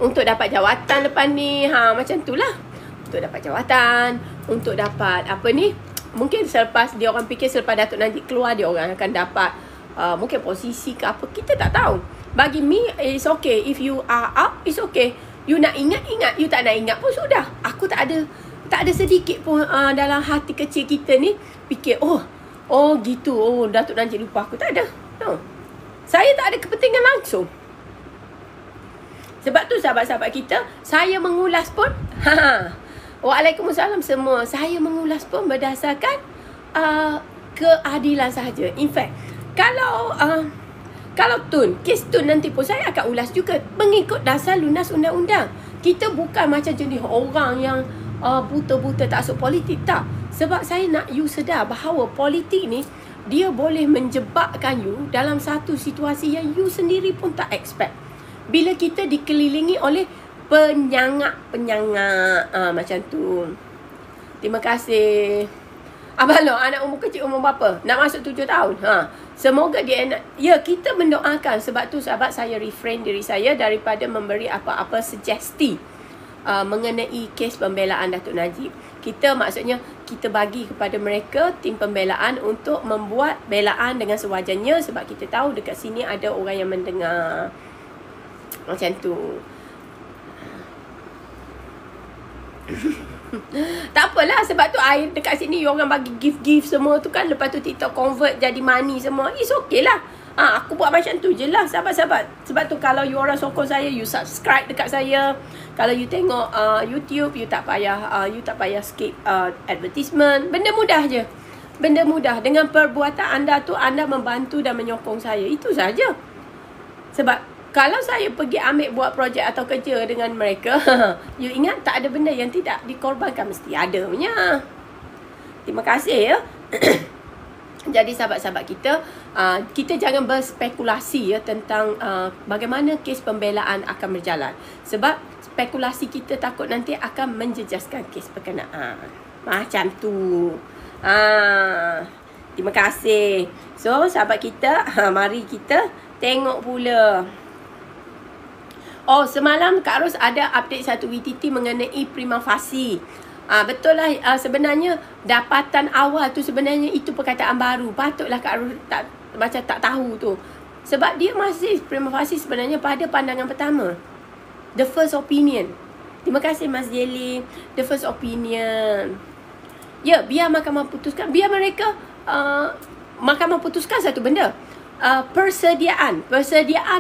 Untuk dapat jawatan lepas ni. Macam tu lah. Untuk dapat jawatan. Untuk dapat apa ni? Mungkin selepas dia orang fikir selepas Datuk Najib keluar, dia orang akan dapat mungkin posisi ke apa. Kita tak tahu. Bagi me, it's okay. If you are up, it's okay. You nak ingat. You tak nak ingat pun sudah. Aku tak ada sedikit pun dalam hati kecil kita ni fikir, oh gitu. Datuk Najib lupa aku. Tak ada. No. Saya tak ada kepentingan langsung. Sebab tu sahabat-sahabat kita, saya mengulas pun Waalaikumsalam semua. Saya mengulas pun berdasarkan keadilan sahaja. In fact, kalau kes Tun nanti pun saya akan ulas juga mengikut dasar lunas undang-undang. Kita bukan macam jenis orang yang buta-buta tak masuk politik. Tak. Sebab saya nak you sedar bahawa politik ni dia boleh menjebakkan you dalam satu situasi yang you sendiri pun tak expect. Bila kita dikelilingi oleh penyangak macam tu. Terima kasih. Abang Long, anak umur kecil umur berapa? Nak masuk 7 tahun. Semoga dia enak. Ya, kita mendoakan. Sebab tu sahabat, saya refrain diri saya daripada memberi apa-apa sugesti mengenai kes pembelaan Datuk Najib. Maksudnya kita bagi kepada mereka tim pembelaan untuk membuat belaan dengan sewajarnya, sebab kita tahu dekat sini ada orang yang mendengar. Macam tu. Tak apalah, sebab tu air dekat sini orang bagi gift semua tu kan. Lepas tu TikTok convert jadi money semua. It's okay lah. Aku buat macam tu je lah sahabat-sahabat. Sebab tu kalau you orang sokong saya, you subscribe dekat saya. Kalau you tengok YouTube, you tak payah skip advertisement. Benda mudah je. Benda mudah. Dengan perbuatan anda tu, anda membantu dan menyokong saya. Itu saja. Sebab kalau saya pergi ambil buat projek atau kerja dengan mereka, you ingat tak ada benda yang tidak dikorbankan. Mesti ada punya. Terima kasih ya. Jadi sahabat-sahabat kita jangan berspekulasi ya tentang bagaimana kes pembelaan akan berjalan. Sebab spekulasi kita takut nanti akan menjejaskan kes berkenaan. Macam tu. Terima kasih. So sahabat kita, mari kita tengok pula. Oh, semalam Kak Ros ada update satu VTT mengenai prima facie. Betul lah, sebenarnya dapatan awal tu sebenarnya itu perkataan baru. Patutlah Kak Ros macam tak tahu tu. Sebab dia masih prima facie sebenarnya pada pandangan pertama. The first opinion. Terima kasih Mas Jelly. The first opinion. Ya, biar mahkamah putuskan. Biar mereka mahkamah putuskan satu benda. Persediaan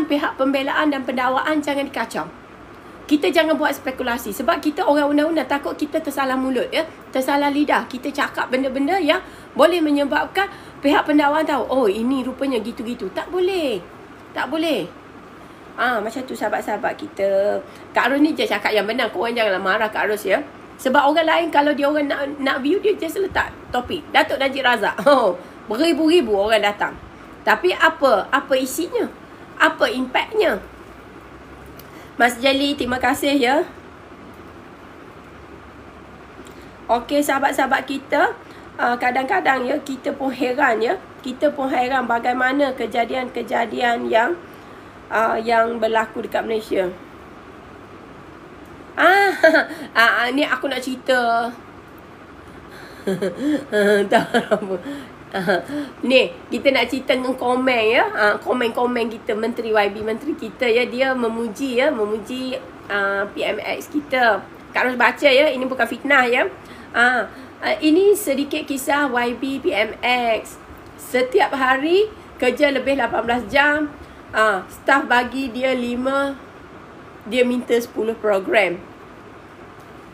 pihak pembelaan dan pendakwaan jangan dikacau. Kita jangan buat spekulasi. Sebab kita orang undang-undang takut kita tersalah mulut ya, tersalah lidah. Kita cakap benda-benda yang boleh menyebabkan pihak pendakwaan tahu, oh ini rupanya gitu-gitu. Tak boleh. Tak boleh. Macam tu sahabat-sahabat kita. Kak Ros ni je cakap yang benar. Korang janganlah marah Kak Ros ya. Sebab orang lain kalau dia orang nak view, dia just letak topik Datuk Najib Razak. Beribu-ribu orang datang. Tapi apa isinya? Apa impaknya? Mas Jali, terima kasih ya. Okey sahabat-sahabat kita, kadang-kadang ya kita pun heran ya. Kita pun heran bagaimana kejadian-kejadian yang berlaku dekat Malaysia. Ni aku nak cerita. Tak apa. Ni kita nak cerita dengan komen ya. Komen-komen kita menteri YB, menteri kita ya, dia memuji PMX kita. Kak Ros baca ya, ini bukan fitnah ya. Ini sedikit kisah YB PMX. Setiap hari kerja lebih 18 jam. Staff bagi dia 5, dia minta 10 program.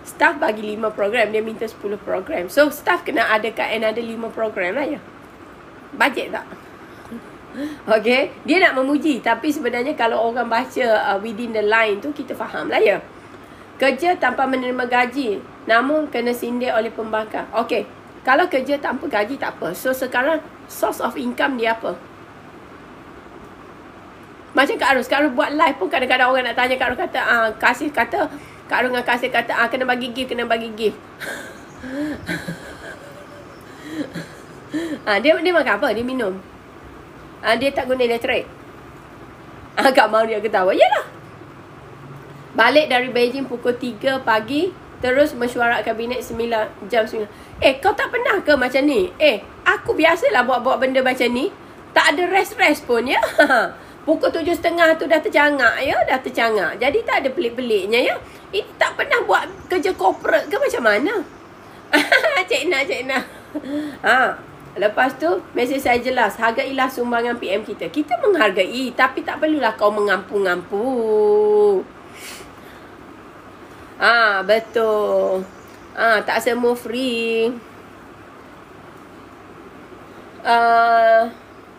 Staff bagi 5 program, dia minta 10 program. So, staff kena adakan another 5 program lah ya. Bajet tak? Okay. Dia nak memuji. Tapi sebenarnya kalau orang baca within the line tu, kita faham lah ya. Kerja tanpa menerima gaji, namun kena sindir oleh pembangkang. Okay. Kalau kerja tanpa gaji tak apa. So, sekarang source of income dia apa? Macam Kak Ros buat live pun kadang-kadang orang nak tanya Kak Ros kata, Kak Ros dengan Kasih kata, kena bagi gift. Dia makan apa? Dia minum. Dia tak guna elektrik. Kak Maria ketawa. Yalah. Balik dari Beijing pukul 3 pagi, terus mesyuarat kabinet 9 jam. Kau tak pernah ke macam ni? Aku biasalah buat benda macam ni. Tak ada rest pun ya. Pukul 7.30 tu dah tercangak ya. Jadi tak ada pelik-peliknya ya. Ini tak pernah buat kerja corporate ke macam mana? Cik Nak. Lepas tu, mesej saya jelas. Hargailah sumbangan PM kita. Kita menghargai. Tapi tak perlulah kau mengampu-ngampu. Betul. Tak semua free.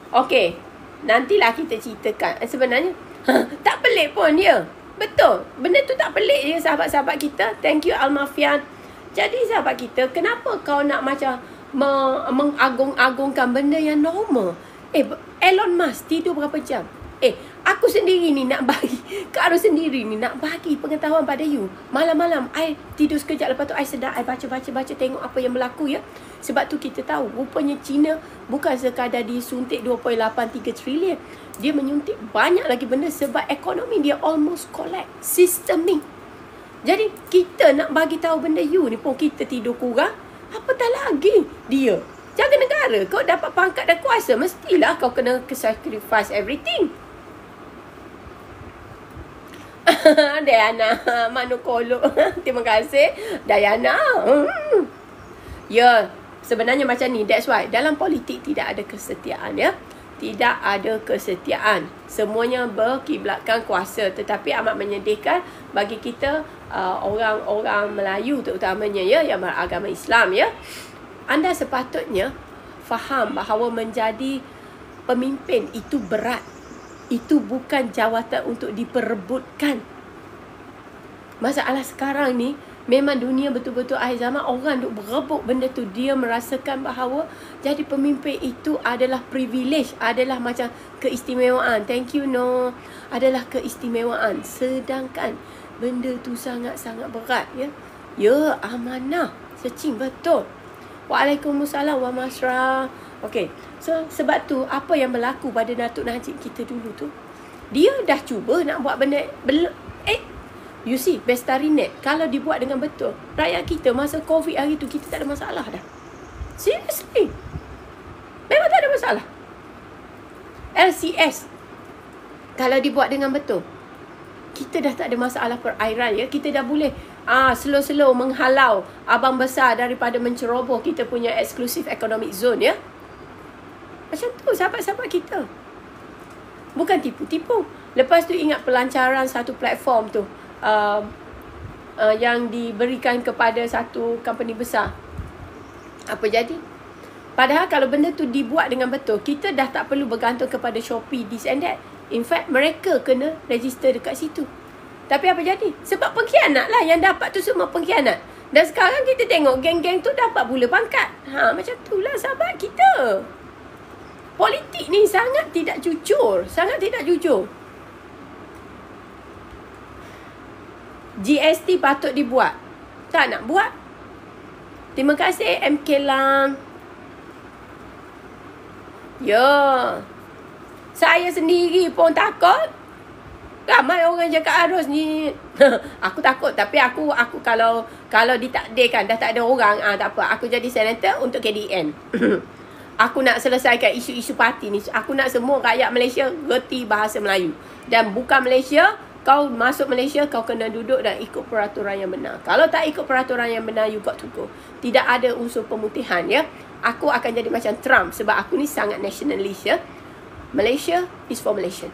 Okay. Nantilah kita ceritakan. Sebenarnya, tak pelik pun dia. Betul. Benda tu tak pelik je sahabat-sahabat kita. Thank you Almafian. Jadi sahabat kita, kenapa kau nak macam mengagung-agungkan benda yang normal? Elon Musk tidur berapa jam? Aku sendiri ni nak bagi, Kak Ros sendiri ni nak bagi pengetahuan pada you. Malam-malam, I tidur sekejap, lepas tu I sedar, I baca, tengok apa yang berlaku ya. Sebab tu kita tahu, rupanya China bukan sekadar disuntik 2.83 trilion. Dia menyuntik banyak lagi benda sebab ekonomi dia almost collapse. Sistemik. Jadi, kita nak bagi tahu benda you ni pun kita tidur kurang. Apatah lagi dia. Jaga negara, kau dapat pangkat dan kuasa, mestilah kau kena sacrifice everything. Diana Manukolo. Terima kasih Diana. Ya, sebenarnya macam ni. That's why dalam politik tidak ada kesetiaan ya. Tidak ada kesetiaan. Semuanya berkiblatkan kuasa. Tetapi amat menyedihkan bagi kita orang-orang Melayu terutamanya ya, yang beragama Islam ya. Anda sepatutnya faham bahawa menjadi pemimpin itu berat. Itu bukan jawatan untuk diperebutkan. Masalah sekarang ni, memang dunia betul-betul akhir zaman, orang duk berebut benda tu. Dia merasakan bahawa jadi pemimpin itu adalah privilege, adalah macam keistimewaan. Thank you no. Adalah keistimewaan. Sedangkan benda tu sangat-sangat berat ya. Ya, amanah. Secing betul. Waalaikumsalam wa masra. Okey. So sebab tu apa yang berlaku pada Datuk Najib kita dulu tu, dia dah cuba nak buat benda you see, Bestarinet kalau dibuat dengan betul, rakyat kita masa COVID hari tu kita tak ada masalah dah. Seriously. Memang tak ada masalah. LCS kalau dibuat dengan betul, kita dah tak ada masalah perairan ya. Kita dah boleh slow-slow menghalau abang besar daripada menceroboh kita punya exclusive economic zone ya. Macam tu sahabat-sahabat kita. Bukan tipu-tipu. Lepas tu ingat pelancaran satu platform tu yang diberikan kepada satu company besar. Apa jadi? Padahal kalau benda tu dibuat dengan betul, kita dah tak perlu bergantung kepada Shopee, this and that. In fact, mereka kena register dekat situ. Tapi apa jadi? Sebab pengkhianat lah. Yang dapat tu semua pengkhianat. Dan sekarang kita tengok geng-geng tu dapat pula pangkat. Macam tu lah sahabat kita. Politik ni sangat tidak jujur. Sangat tidak jujur. GST patut dibuat. Tak nak buat. Terima kasih MK Lang. Ya. Saya sendiri pun takut. Ramai orang cakap Ros ni. Aku takut. Tapi aku kalau ditakdirkan dah tak ada orang, tak apa. Aku jadi senator untuk KDN. Aku nak selesaikan isu-isu parti ni. Aku nak semua rakyat Malaysia reti bahasa Melayu. Dan bukan Malaysia, kau masuk Malaysia, kau kena duduk dan ikut peraturan yang benar. Kalau tak ikut peraturan yang benar, you got to go. Tidak ada unsur pemutihan ya. Aku akan jadi macam Trump sebab aku ni sangat nationalist ya. Malaysia is for Malaysian.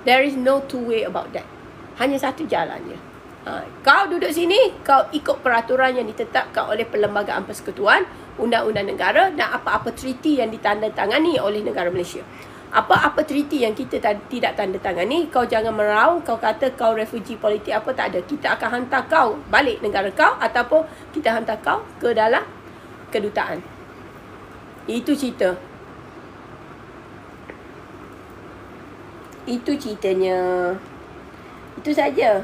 There is no two way about that. Hanya satu jalannya. Kau duduk sini, kau ikut peraturan yang ditetapkan oleh Perlembagaan Persekutuan, Undang-Undang Negara dan apa-apa treaty yang ditandatangani oleh negara Malaysia. Apa-apa treaty yang kita tidak tanda tangani, kau jangan meraung, kau kata kau refugee politik apa, tak ada. Kita akan hantar kau balik negara kau ataupun kita hantar kau ke dalam kedutaan. Itu cerita. Itu ceritanya. Itu saja.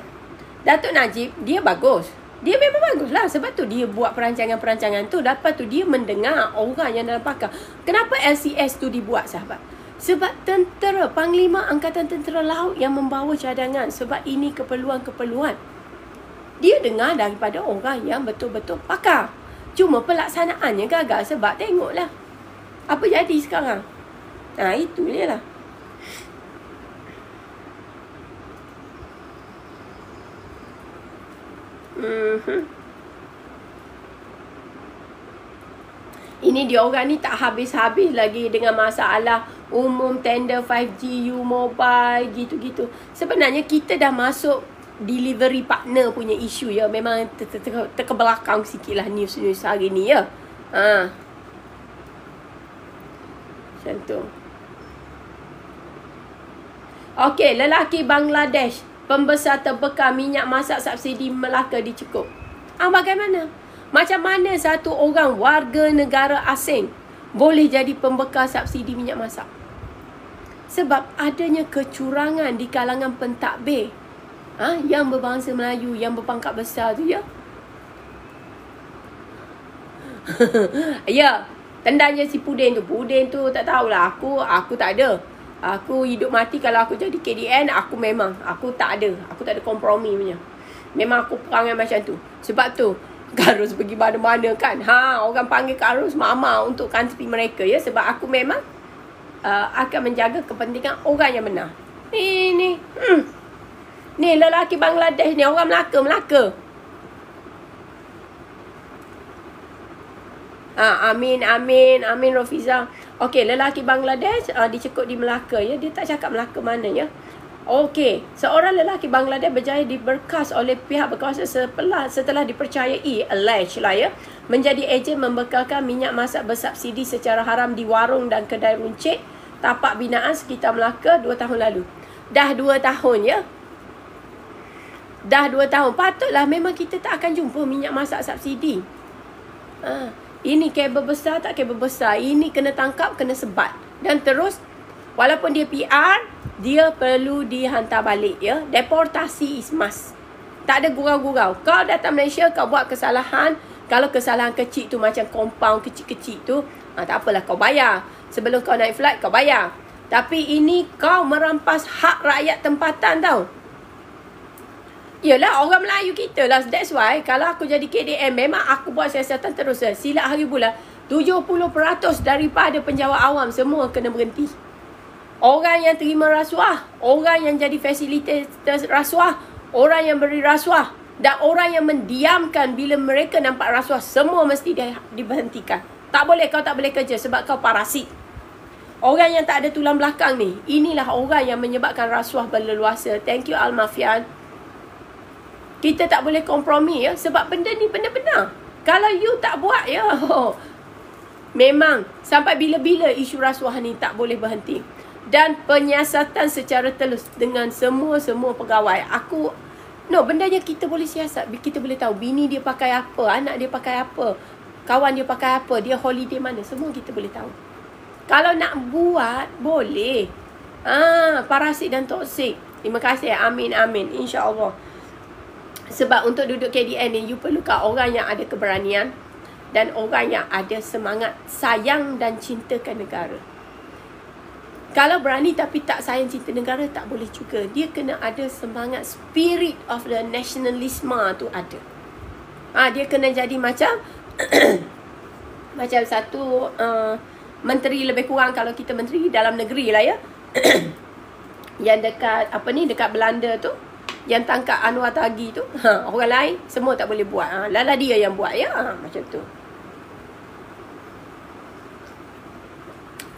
Datuk Najib, dia bagus. Dia memang bagus lah. Sebab tu dia buat perancangan-perancangan tu. Lepas tu dia mendengar orang yang dalam pakar. Kenapa LCS tu dibuat sahabat? Sebab tentera, Panglima Angkatan Tentera Laut yang membawa cadangan. Sebab ini keperluan-keperluan. Dia dengar daripada orang yang betul-betul pakar. Cuma pelaksanaannya gagal sebab tengoklah. Apa jadi sekarang? Itu dia lah. Ini dia orang ni tak habis-habis lagi dengan masalah umum tender 5G, U-Mobile, gitu-gitu. Sebenarnya kita dah masuk delivery partner punya isu ya. Memang terkebelakang sikit lah news-news hari ni ya. Macam tu. Okey, lelaki Bangladesh pembesar terbekal minyak masak subsidi Melaka dicekup. Bagaimana? Macam mana satu orang warga negara asing boleh jadi pembekal subsidi minyak masak? Sebab adanya kecurangan di kalangan pentadbir. Yang berbangsa Melayu, yang berpangkat besar tu ya. Ya, tendang je si Pudin tu. Pudin tu tak tahulah. Aku tak ada. Aku hidup mati kalau aku jadi KDN, aku tak ada. Aku tak ada kompromi punya. Memang aku perangai macam tu. Sebab tu Karus pergi mana-mana kan. Orang panggil Karus mama untuk country mereka ya. Sebab aku memang akan menjaga kepentingan orang yang benar. Ni lelaki Bangladesh ni, orang Melaka. Amin Rofiza. Okey, lelaki Bangladesh dicekuk di Melaka ya. Dia tak cakap Melaka mana ya. Okey, seorang lelaki Bangladesh berjaya diberkas oleh pihak berkuasa setelah dipercayai alleged lah ya, menjadi ejen membekalkan minyak masak bersubsidi secara haram di warung dan kedai runcit tapak binaan sekitar Melaka 2 tahun lalu. Dah 2 tahun ya. Dah 2 tahun. Patutlah memang kita tak akan jumpa minyak masak subsidi. Ini kabel besar tak kabel besar. Ini kena tangkap, kena sebat. Dan terus, walaupun dia PR, dia perlu dihantar balik ya. Deportasi is must. Tak ada gurau-gurau. Kau datang Malaysia, kau buat kesalahan. Kalau kesalahan kecil tu macam compound kecil-kecil tu, tak apalah, kau bayar. Sebelum kau naik flight, kau bayar. Tapi ini kau merampas hak rakyat tempatan tau. Yelah, orang Melayu kita lah. That's why kalau aku jadi KDM, memang aku buat siasatan terus. Silat hari bulan, 70% daripada penjawat awam semua kena berhenti. Orang yang terima rasuah, orang yang jadi fasilitator rasuah, orang yang beri rasuah, dan orang yang mendiamkan bila mereka nampak rasuah, semua mesti diberhentikan. Tak boleh, kau tak boleh kerja sebab kau parasit. Orang yang tak ada tulang belakang ni, inilah orang yang menyebabkan rasuah berleluasa. Thank you Al-Mafian. Kita tak boleh kompromi ya. Sebab benda ni benda benar. Kalau you tak buat ya, memang sampai bila-bila isu rasuah ni tak boleh berhenti. Dan penyiasatan secara telus dengan semua pegawai. Bendanya kita boleh siasat. Kita boleh tahu bini dia pakai apa, anak dia pakai apa, kawan dia pakai apa, dia holiday mana, semua kita boleh tahu. Kalau nak buat, boleh. Parasit dan toksik. Terima kasih. Amin. InsyaAllah. Sebab untuk duduk KDN ni, you perlukan orang yang ada keberanian dan orang yang ada semangat sayang dan cintakan negara. Kalau berani tapi tak sayang cinta negara, tak boleh juga. Dia kena ada semangat, spirit of the nationalism tu ada. Dia kena jadi macam macam satu menteri lebih kurang, kalau kita menteri dalam negeri lah ya. Yang dekat dekat Belanda tu, yang tangkap Anwar Taghi tu, orang lain semua tak boleh buat. Lala dia yang buat ya, macam tu.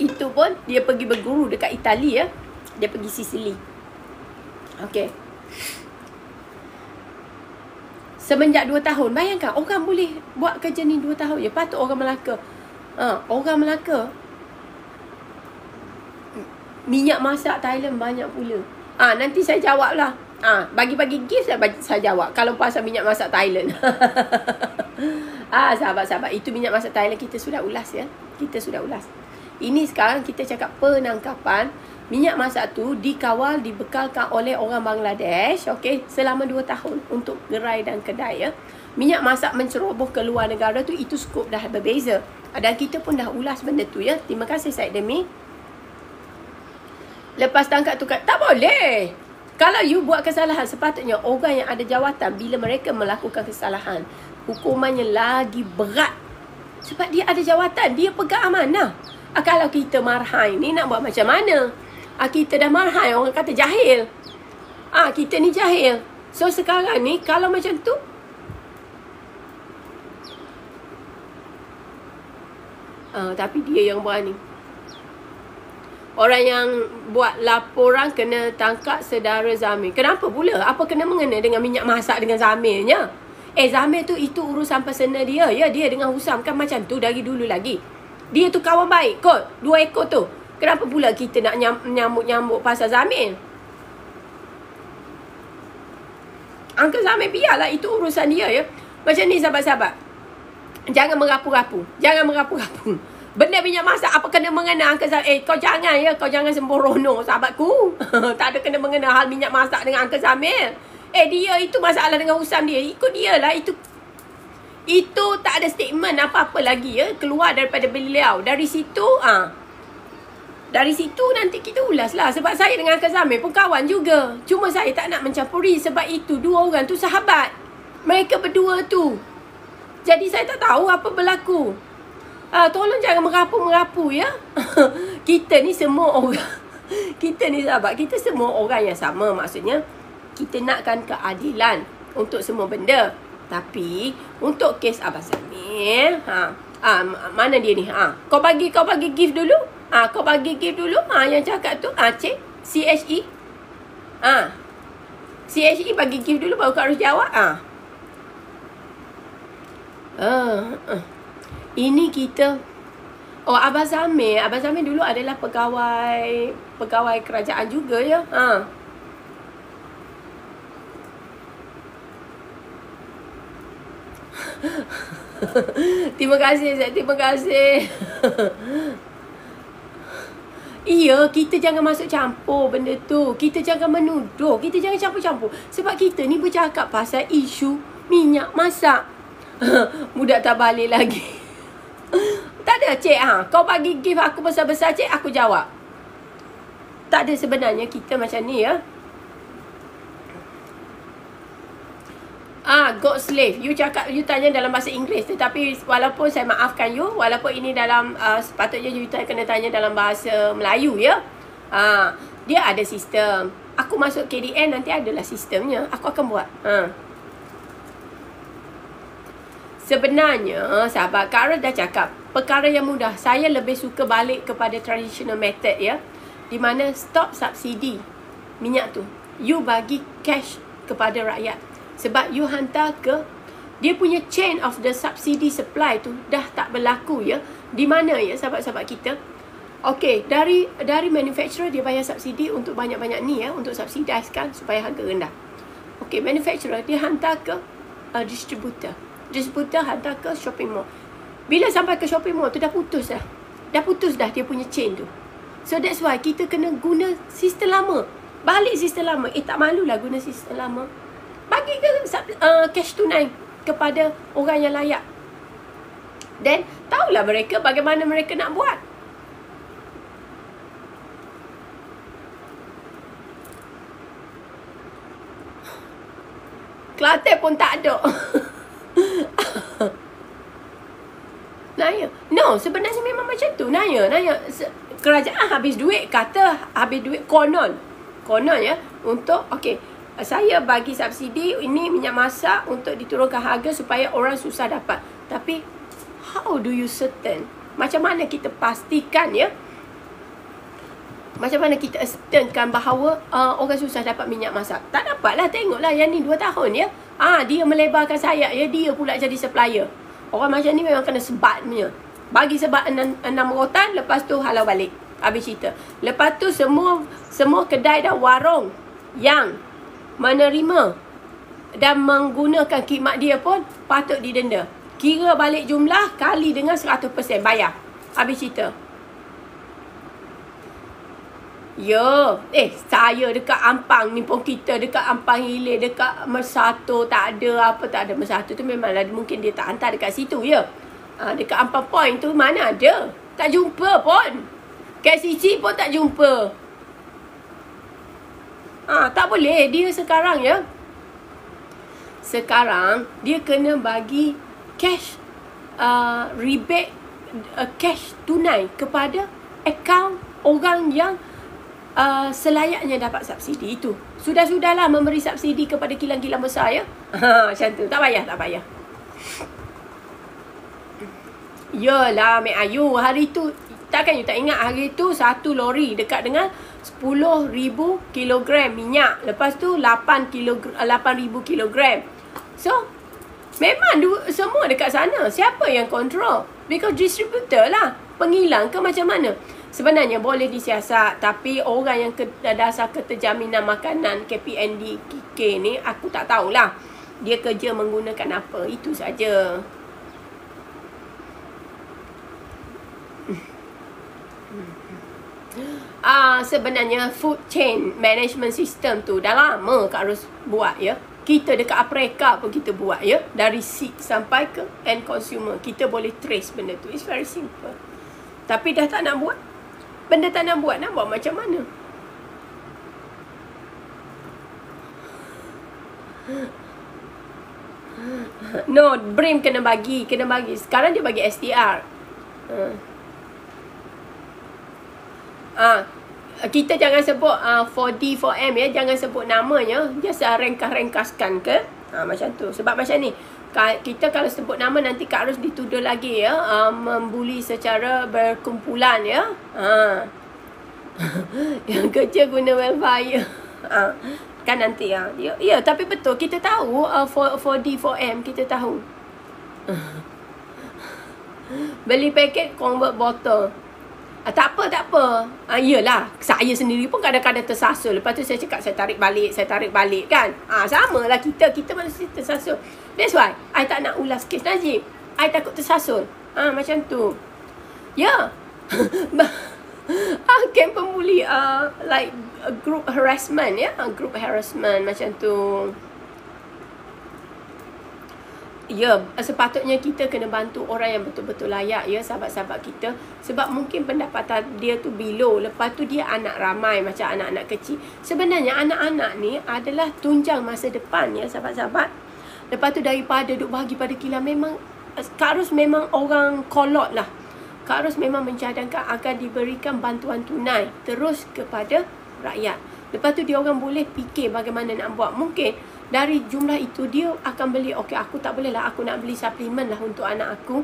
Itu pun dia pergi berguru dekat Itali ya. Dia pergi Sicily. Okey. Semenjak 2 tahun, bayangkan orang boleh buat kerja ni 2 tahun je. Patut orang Melaka. Orang Melaka minyak masak Thailand banyak pula. Nanti saya jawablah. Bagi-bagi gift saya jawab kalau pasal minyak masak Thailand. Sahabat-sahabat, itu minyak masak Thailand kita sudah ulas ya. Kita sudah ulas. Ini sekarang kita cakap penangkapan. Minyak masak tu dikawal, dibekalkan oleh orang Bangladesh, okey, selama 2 tahun untuk gerai dan kedai ya. Minyak masak menceroboh ke luar negara tu, itu skop dah berbeza. Dan kita pun dah ulas benda tu ya. Terima kasih Syed Demi. Lepas tangkap tu tak boleh. Kalau you buat kesalahan, sepatutnya orang yang ada jawatan bila mereka melakukan kesalahan, hukumannya lagi berat. Sebab dia ada jawatan, dia pegang amanah. Kalau kita marhai ni nak buat macam mana? Kita dah marhai, orang kata jahil. Kita ni jahil. So sekarang ni kalau macam tu, tapi dia yang buat ni. Orang yang buat laporan kena tangkap saudara Zamir. Kenapa pula? Apa kena mengena dengan minyak masak dengan Zamirnya? Zamir tu itu urusan personal dia. Ya, dia dengan Husam kan macam tu dari dulu lagi. Dia tu kawan baik kot. 2 ekor tu. Kenapa pula kita nak nyambuk pasal Zamir? Uncle Zamir biarlah, itu urusan dia ya. Macam ni sahabat-sahabat. Jangan merapu-rapu. Benda minyak masak apa kena mengena Uncle Samir? Kau jangan ya, kau jangan sembrono sahabatku. Tak ada kena mengena hal minyak masak dengan Uncle Samir. Dia itu masalah dengan Usam dia. Ikut dia lah. Itu tak ada statement apa-apa lagi ya keluar daripada beliau. Dari situ nanti kita ulas lah. Sebab saya dengan Uncle Samir pun kawan juga. Cuma saya tak nak mencampuri. Sebab itu dua orang tu sahabat. Mereka berdua tu. Jadi saya tak tahu apa berlaku. Tolong jangan merapu-merapu ya. Kita ni semua orang. Kita ni sahabat. Kita semua orang yang sama. Maksudnya kita nakkan keadilan untuk semua benda. Tapi untuk kes Abang Samir, mana dia ni? Kau bagi gift dulu. Kau bagi gift dulu. Yang cakap tu, cik CHE. CHE bagi gift dulu baru kau harus jawab. Ini kita. Abang Samir dulu adalah pegawai kerajaan juga ya. Terima kasih Zat, terima kasih. Iya, kita jangan masuk campur benda tu. Kita jangan menuduh. Kita jangan campur-campur. Sebab kita ni bercakap pasal isu minyak masak. Budak tak balik lagi. Tak ada cik. Kau bagi gift aku besar-besar cik, aku jawab. Tak ada sebenarnya kita macam ni ya. God slave. You tanya dalam bahasa Inggeris. Tetapi walaupun saya maafkan you, walaupun ini dalam sepatutnya you kena tanya dalam bahasa Melayu ya. Dia ada sistem. Aku masuk KDN nanti adalah sistemnya. Aku akan buat. Sebenarnya sahabat, Kak Ros dah cakap perkara yang mudah. Saya lebih suka balik kepada traditional method ya. Di mana stop subsidi minyak tu. You bagi cash kepada rakyat. Sebab you hantar ke dia punya chain of the subsidy supply tu dah tak berlaku ya. Di mana ya sahabat-sahabat kita? Okey, dari manufacturer dia bayar subsidi untuk banyak-banyak ni ya, untuk subsidizekan supaya harga rendah. Okey, manufacturer dia hantar ke distributor. Distributor hantar ke shopping mall. Bila sampai ke shopping mall tu dah putus dah. Dah putus dah dia punya chain tu. So that's why kita kena guna sistem lama. Balik sistem lama. Tak malulah guna sistem lama. Bagi ke cash tunai kepada orang yang layak. Dan tahulah mereka bagaimana mereka nak buat. Kelantan pun tak ada. Naya. No, sebenarnya memang macam tu. Naya. Kerajaan habis duit. Kata habis duit konon ya. Untuk, okey, saya bagi subsidi ini minyak masak untuk diturunkan harga supaya orang susah dapat. Tapi how do you certain? Macam mana kita pastikan ya? Macam mana kita ascertainkan bahawa orang susah dapat minyak masak? Tak dapatlah, tengoklah yang ni 2 tahun ya. Dia melebarkan sayap ya, dia pula jadi supplier. Orang macam ni memang kena sebat punya. Bagi sebat 6 rotan, lepas tu halau balik. Habis cerita. Lepas tu semua kedai dan warung yang menerima dan menggunakan khidmat dia pun patut didenda. Kira balik jumlah kali dengan 100% bayar. Habis cerita. Ya, saya dekat Ampang ni pun kita dekat Ampang Hilir, dekat Mersatu tak ada apa, tak ada. Mersatu tu memanglah mungkin dia tak hantar dekat situ ya. Dekat Ampang Point tu mana ada? Tak jumpa pun. KCC pun tak jumpa. Tak boleh. Dia sekarang ya. Sekarang dia kena bagi cash rebate, cash tunai kepada akaun orang yang selayaknya dapat subsidi itu. Sudah-sudahlah memberi subsidi kepada kilang-kilang besar ya. Macam tu. Tak payah. Yalah Mek Ayu, hari tu takkan you tak ingat hari tu satu lori dekat dengan 10,000 kilogram minyak. Lepas tu 8,000 kilogram. So memang semua dekat sana. Siapa yang kontrol? Because distributor lah. Pengilang ke macam mana? Sebenarnya boleh disiasat. Tapi orang yang dasar keterjaminan makanan KPND ni, aku tak tahulah dia kerja menggunakan apa. Itu saja. sebenarnya food chain management system tu dah lama Kak Ros buat ya. Kita dekat Apreka pun kita buat ya. Dari seed sampai ke end consumer. Kita boleh trace benda tu. It's very simple. Tapi dah tak nak buat. Benda tak nak buat macam mana? No, BRIM kena bagi. Sekarang dia bagi STR. Kita jangan sebut 4D, 4M ya. Jangan sebut namanya. Just ringkas-ringkaskan ke. Macam tu. Sebab macam ni. Kita kalau sebut nama nanti Kak Ros dituduh lagi ya. Membuli secara berkumpulan ya. Yang kerja guna welfare. Kan nanti ya. Ya, tapi betul. Kita tahu 4D, 4M. Kita tahu. Beli paket convert bottle. Tak apa. Yelah, saya sendiri pun kadang-kadang tersasul. Lepas tu saya cakap saya tarik balik kan. Sama lah kita manusia tersasul. That's why I tak nak ulas kes Najib. I takut tersasul. Macam tu. Ya. Kem pembuli like group harassment ya. Group harassment macam tu. Ya, sepatutnya kita kena bantu orang yang betul-betul layak ya, sahabat-sahabat kita. Sebab mungkin pendapatan dia tu below. Lepas tu dia anak ramai macam anak-anak kecil. Sebenarnya anak-anak ni adalah tunjang masa depan ya, sahabat-sahabat. Lepas tu daripada duk bagi pada kilang, memang Kak Ros memang orang kolot lah. Kak Ros memang mencadangkan akan diberikan bantuan tunai terus kepada rakyat. Lepas tu dia orang boleh fikir bagaimana nak buat. Mungkin dari jumlah itu dia akan beli, okey aku tak boleh lah, aku nak beli suplemen lah untuk anak aku.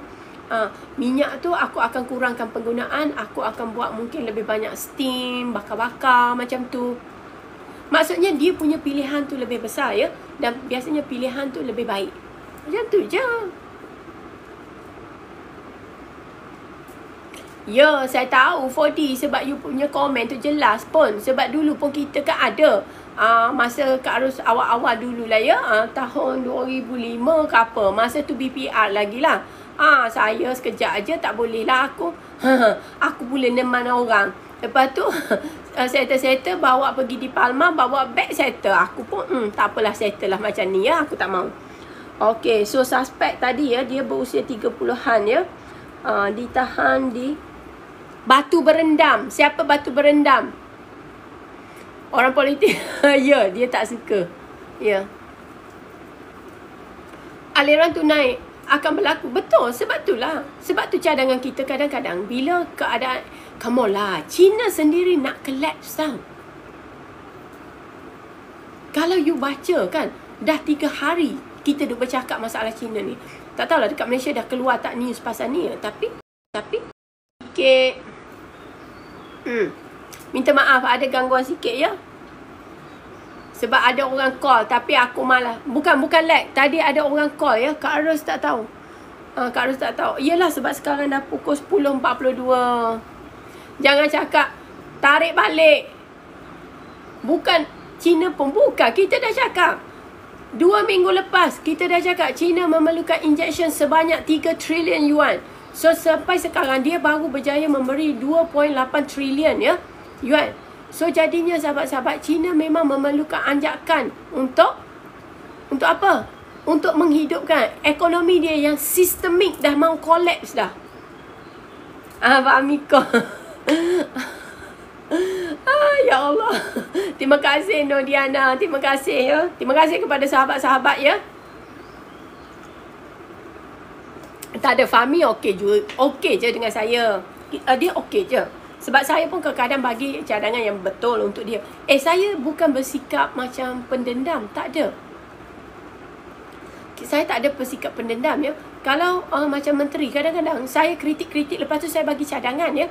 Minyak tu aku akan kurangkan penggunaan, aku akan buat mungkin lebih banyak steam, bakar-bakar macam tu. Maksudnya dia punya pilihan tu lebih besar ya. Dan biasanya pilihan tu lebih baik. Macam tu je. Ya, saya tahu 4D sebab you punya komen tu jelas pun. Sebab dulu pun kita kan ada. Masa Kak Ros awal-awal dulu lah ya. Tahun 2005 ke apa. Masa tu BPR lagi lah. Saya sekejap aja tak boleh lah aku. Aku boleh neman orang. Lepas tu settle bawa pergi di Palma, bawa beg settle. Aku pun tak apalah, settle lah macam ni ya. Aku tak mau. Okay, so suspek tadi ya, dia berusia 30-an ya. Ditahan di Batu Berendam. Siapa Batu Berendam? Orang politik. Ya, dia tak suka. Ya. Aliran tunai akan berlaku. Betul, sebab itulah. Sebab tu cadangan kita kadang-kadang bila keadaan, come on lah, China sendiri nak collapse tau. Kalau you baca kan, dah 3 hari kita duk bercakap masalah China ni. Tak tahulah dekat Malaysia dah keluar tak news pasal ni. Tapi sikit. Minta maaf ada gangguan sikit ya. Sebab ada orang call tapi aku malah. Bukan lag. Tadi ada orang call ya. Kak Ros tak tahu. Kak Ros tak tahu. Yelah sebab sekarang dah pukul 10.42. Jangan cakap tarik balik. Bukan China pun bukan. Kita dah cakap. 2 minggu lepas kita dah cakap China memerlukan injection sebanyak 3 trilion yuan. So sampai sekarang dia baru berjaya memberi 2.8 trilion ya yuan. So jadinya sahabat-sahabat, China memang memerlukan anjakan untuk apa? Untuk menghidupkan ekonomi dia yang sistemik dah mau collapse dah. Pak Amiko. Ya Allah. Terima kasih Nodiana. Terima kasih ya. Terima kasih kepada sahabat-sahabat ya. Tak ada, Fahmi okey juga. Okey je dengan saya. Dia okey je. Sebab saya pun kadang-kadang bagi cadangan yang betul untuk dia. Saya bukan bersikap macam pendendam. Tak ada. Saya tak ada bersikap pendendam ya. Kalau macam menteri, kadang-kadang saya kritik-kritik. Lepas tu saya bagi cadangan ya.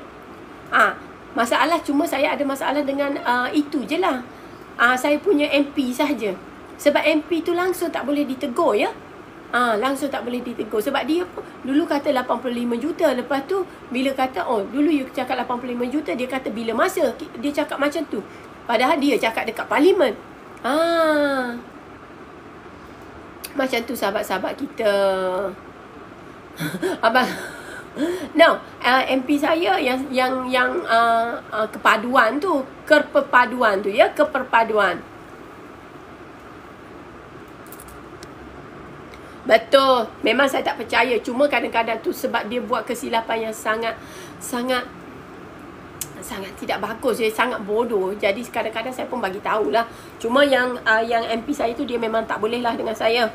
Masalah cuma saya ada masalah dengan itu je lah. Saya punya MP sahaja. Sebab MP tu langsung tak boleh ditegur ya. Langsung tak boleh ditegur. Sebab dia dulu kata 85 juta. Lepas tu bila kata dulu you cakap 85 juta, dia kata bila masa dia cakap macam tu. Padahal dia cakap dekat parlimen. Macam tu sahabat-sahabat kita. No, MP saya yang kepaduan tu, keperpaduan tu ya, keperpaduan. Betul. Memang saya tak percaya. Cuma kadang-kadang tu sebab dia buat kesilapan yang sangat tidak bagus, dia sangat bodoh. Jadi kadang-kadang saya pun bagi tahulah. Cuma yang MP saya tu dia memang tak boleh lah dengan saya.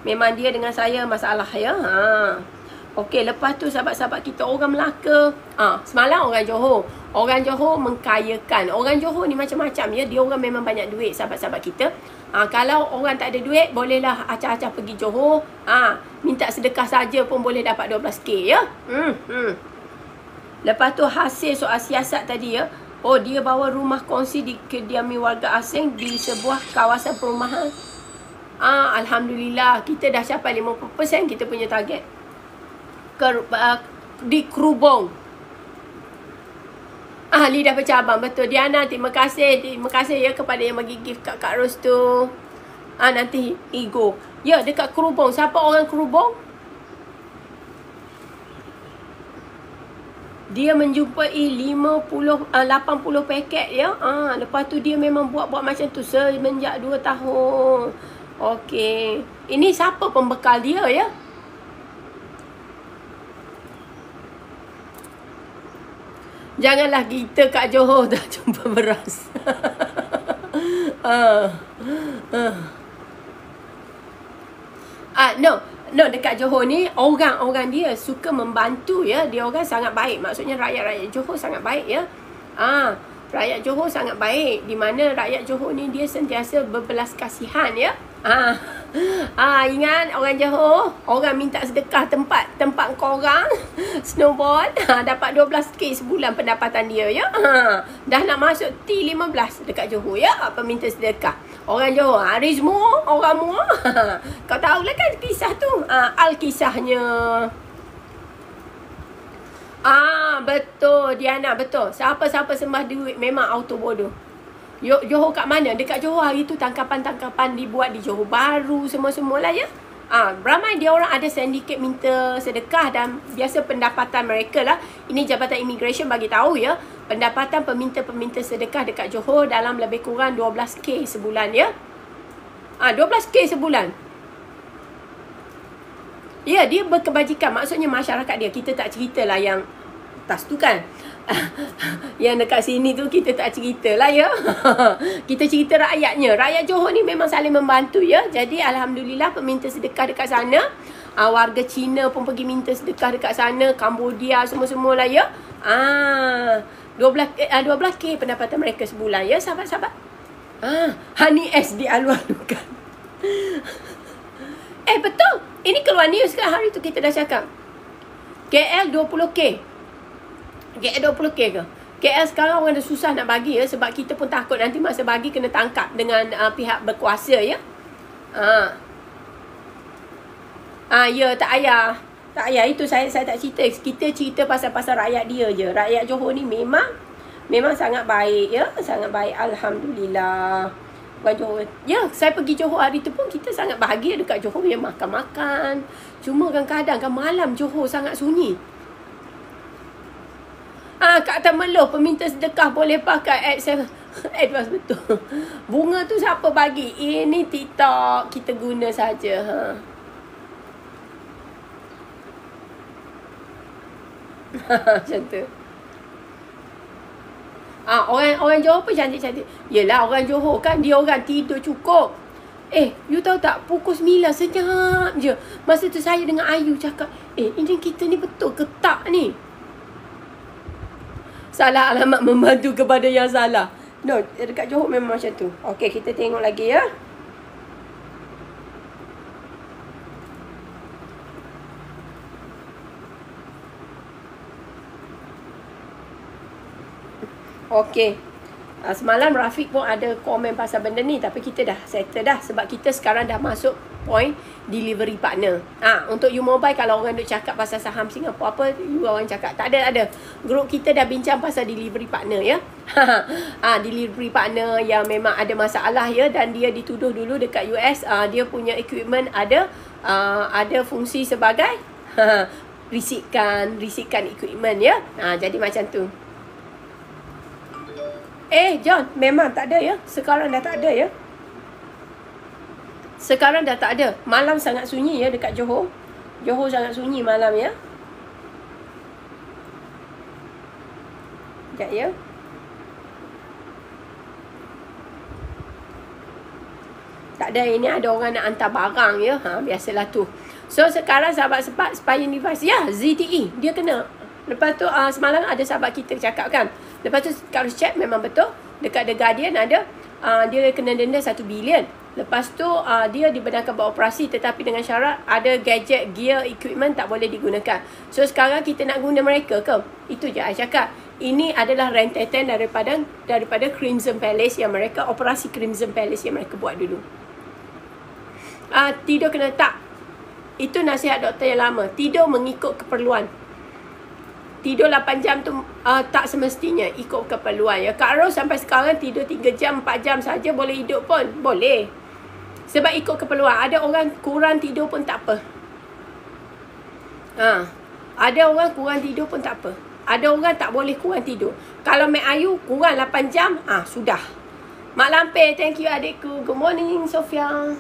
Memang dia dengan saya masalah ya. Okey, lepas tu sahabat-sahabat kita orang Melaka. Semalam orang Johor. Orang Johor mengkayakan. Orang Johor ni macam-macam ya. Dia orang memang banyak duit sahabat-sahabat kita. Kalau orang tak ada duit, bolehlah acah-acah pergi Johor. Minta sedekah saja pun boleh dapat 12K ya. Lepas tu hasil soal siasat tadi ya. Oh, dia bawa rumah kongsi dikediami warga asing di sebuah kawasan perumahan. Alhamdulillah, kita dah capai 50% kita punya target. Di Krubong. Lidah bercabang, betul. Diana, terima kasih ya kepada yang bagi gift kat Kak Ros tu. Nanti ego. Ya, dekat Krubong. Siapa orang Krubong? Dia menjumpai 80 paket ya. Lepas tu dia memang buat macam tu semenjak 2 tahun. Okey. Ini siapa pembekal dia ya? Janganlah kita kat Johor dah jumpa beras. No, dekat Johor ni orang dia suka membantu ya. Dia orang sangat baik. Maksudnya rakyat Johor sangat baik ya. Rakyat Johor sangat baik. Di mana rakyat Johor ni dia sentiasa berbelas kasihan ya. Ingat orang Johor, orang minta sedekah tempat korang snowboard, dapat 12K sebulan pendapatan dia ya. Dah nak masuk T15 dekat Johor ya, peminta sedekah. Orang Johor, Rizmo, orang Muar. Kau tahulah kan kisah tu. Kisahnya. Betul Diana, betul. Siapa-siapa sembah duit memang auto bodoh. Johor kat mana? Dekat Johor hari tu tangkapan-tangkapan dibuat di Johor Bahru semua-semualah ya. Ramai dia orang ada sindiket minta sedekah dan biasa pendapatan mereka lah. Ini Jabatan Immigration bagi tahu ya. Pendapatan peminta-peminta sedekah dekat Johor dalam lebih kurang 12K sebulan ya. 12K sebulan. Ya, dia berkebajikan. Maksudnya masyarakat dia. Kita tak ceritalah yang tas tu kan. Yang dekat sini tu kita tak ceritalah ya. Kita cerita rakyatnya. Rakyat Johor ni memang saling membantu ya. Jadi Alhamdulillah peminta sedekah dekat sana. Warga Cina pun pergi minta sedekah dekat sana. Cambodia semua-semualah ya. 12K pendapatan mereka sebulan ya sahabat-sahabat. Hani S dialu-alukan. Betul. Ini keluar news kan hari tu kita dah cakap. KL 20K. KL 20K ke? KL sekarang orang dah susah nak bagi ya. Sebab kita pun takut nanti masa bagi kena tangkap dengan pihak berkuasa ya. Ya tak payah. Tak payah. Itu saya tak cerita. Kita cerita pasal rakyat dia je. Rakyat Johor ni memang sangat baik ya. Sangat baik. Alhamdulillah. Bukan Johor. Ya, saya pergi Johor hari tu pun kita sangat bahagia dekat Johor. Dia makan-makan. Cuma kadang-kadang kan malam Johor sangat sunyi. Kat Temeloh peminta sedekah boleh pakai advance betul. Bunga tu siapa bagi? Ini TikTok kita guna saja. Macam tu. Orang Johor pun cantik-cantik. Yelah orang Johor kan dia orang tidur cukup. You tahu tak pukul 9 senyap je. Masa tu saya dengan Ayu cakap, ini kita ni betul ke tak ni? Salah alamat membantu kepada yang salah. No, dekat Johor memang macam tu. Okey, kita tengok lagi ya. Okey. Semalam Rafiq pun ada komen pasal benda ni. Tapi kita dah settle dah. Sebab kita sekarang dah masuk point delivery partner. Untuk you mobile kalau orang duk cakap pasal saham Singapura apa, you orang cakap. Tak ada. Grup kita dah bincang pasal delivery partner ya. Delivery partner yang memang ada masalah ya. Dan dia dituduh dulu dekat US. Dia punya equipment ada fungsi sebagai Risikan equipment ya. Jadi macam tu. John, memang tak ada ya. Sekarang dah tak ada ya. Sekarang dah tak ada. Malam sangat sunyi ya dekat Johor. Johor sangat sunyi malam ya. Sekejap ya. Tak ada, ini ada orang nak hantar barang ya. Biasalah tu. So sekarang sahabat spying device ya, ZTE dia kena. Lepas tu semalam ada sahabat kita cakap kan. Lepas tu kalau check memang betul. Dekat The Guardian ada dia kena denda 1 bilion. Lepas tu dia dibenarkan beroperasi tetapi dengan syarat ada gadget, gear, equipment tak boleh digunakan. So sekarang kita nak guna mereka ke? Itu je I cakap. Ini adalah rentetan daripada Crimson Palace yang mereka, operasi Crimson Palace yang mereka buat dulu. Tidur kena tak. Itu nasihat doktor yang lama. Tidur mengikut keperluan. Tidur 8 jam tu tak semestinya ikut keperluan ya. Kak Ros sampai sekarang tidur 3 jam, 4 jam saja boleh hidup pun. Boleh. Sebab ikut keperluan. Ada orang kurang tidur pun tak apa. Ada orang kurang tidur pun tak apa. Ada orang tak boleh kurang tidur. Kalau Mek Ayu kurang 8 jam, sudah. Mak Lampir, thank you adikku. Good morning, Sofia.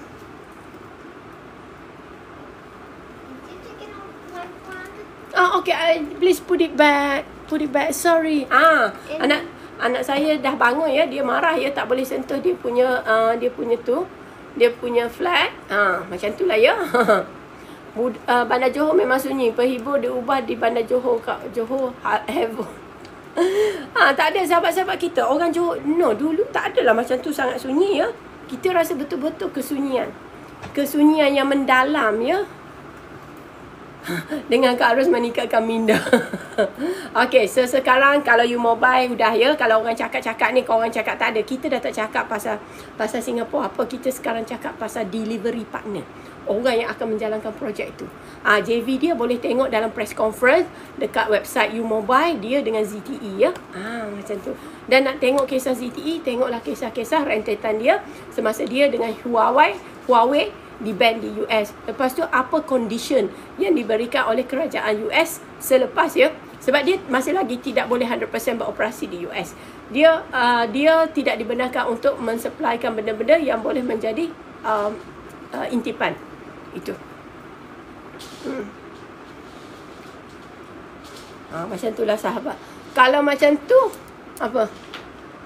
Okay, please put it back. Put it back. Sorry. Anak saya dah bangun ya. Dia marah ya, tak boleh sentuh dia punya dia punya flat. Macam itulah ya. Bandar Johor memang sunyi. Penghibur diubah di Bandar Johor. Johor have. Tak ada sahabat-sahabat kita. Orang Johor, no, dulu tak adalah macam tu sangat sunyi ya. Kita rasa betul-betul kesunyian. Kesunyian yang mendalam ya. Dengan Kak Ros menikahkan Minda. Okay, so sekarang kalau you mobile dah ya. Kalau orang cakap-cakap ni, kalau orang cakap tak ada, kita dah tak cakap pasal Singapura. Apa kita sekarang cakap pasal delivery partner, orang yang akan menjalankan projek itu. JV dia boleh tengok dalam press conference dekat website you mobile dia dengan ZTE ya. Macam tu. Dan nak tengok kisah ZTE, tengoklah kisah-kisah rentetan dia semasa dia dengan Huawei di ban di US. Lepas tu apa condition yang diberikan oleh kerajaan US selepas ya. Sebab dia masih lagi tidak boleh 100% beroperasi di US. Dia tidak dibenarkan untuk mensupplykan benda-benda yang boleh menjadi intipan. Itu. Macam itulah sahabat. Kalau macam tu apa?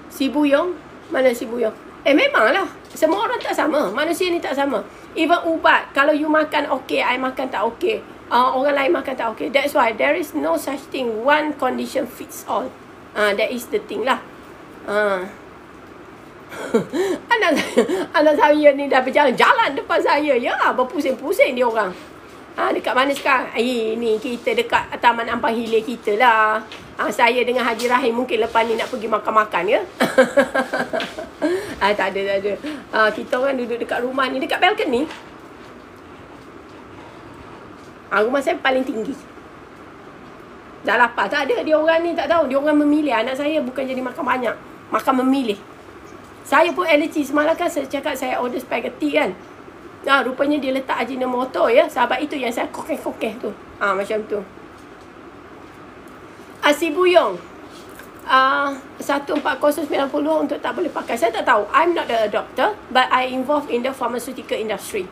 Si Buyong, mana si Buyong? Memanglah. Semua orang tak sama. Manusia ni tak sama. Even ubat, kalau you makan okey, I makan tak okey. Orang lain makan tak okey. That's why there is no such thing. One condition fits all. That is the thing lah. Anak saya ni dah berjalan depan saya. Ya, berpusing-pusing dia orang. Dekat mana sekarang? Ni kita dekat Taman Ampang Hilir kita lah. Saya dengan Haji Rahim mungkin lepas ni nak pergi makan-makan ya. Tak ada. Kita orang duduk dekat rumah ni, dekat balcony. Rumah saya paling tinggi. Dah lapar. Tak ada. Dia orang ni tak tahu. Dia orang memilih. Anak saya bukan jadi makan banyak. Makan memilih. Saya pun alergi. Semalam kan saya cakap saya order spaghetti kan. Rupanya dia letak Ajinomoto ya. Sahabat itu yang saya kokeh-kokeh tu. Macam tu. Si Buyong 14090 untuk tak boleh pakai. Saya tak tahu. I'm not a doctor, but I involved in the pharmaceutical industry.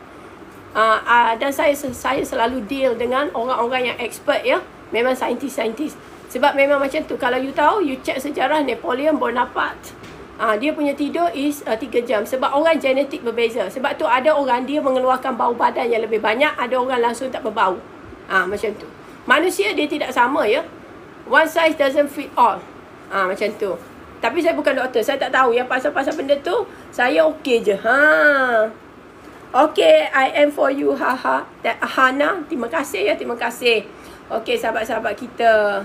Dan saya selalu deal dengan orang-orang yang expert ya. Memang saintis-saintis. Sebab memang macam tu. Kalau you tahu, you check sejarah Napoleon Bonaparte. Dia punya tidur is 3 jam. Sebab orang genetik berbeza. Sebab tu ada orang dia mengeluarkan bau badan yang lebih banyak. Ada orang langsung tak berbau. Macam tu. Manusia dia tidak sama ya. One size doesn't fit all. Macam tu. Tapi saya bukan doktor. Saya tak tahu yang pasal-pasal benda tu. Saya okey je. Okay, I am for you. Hana, terima kasih ya. Terima kasih. Okay, sahabat-sahabat kita.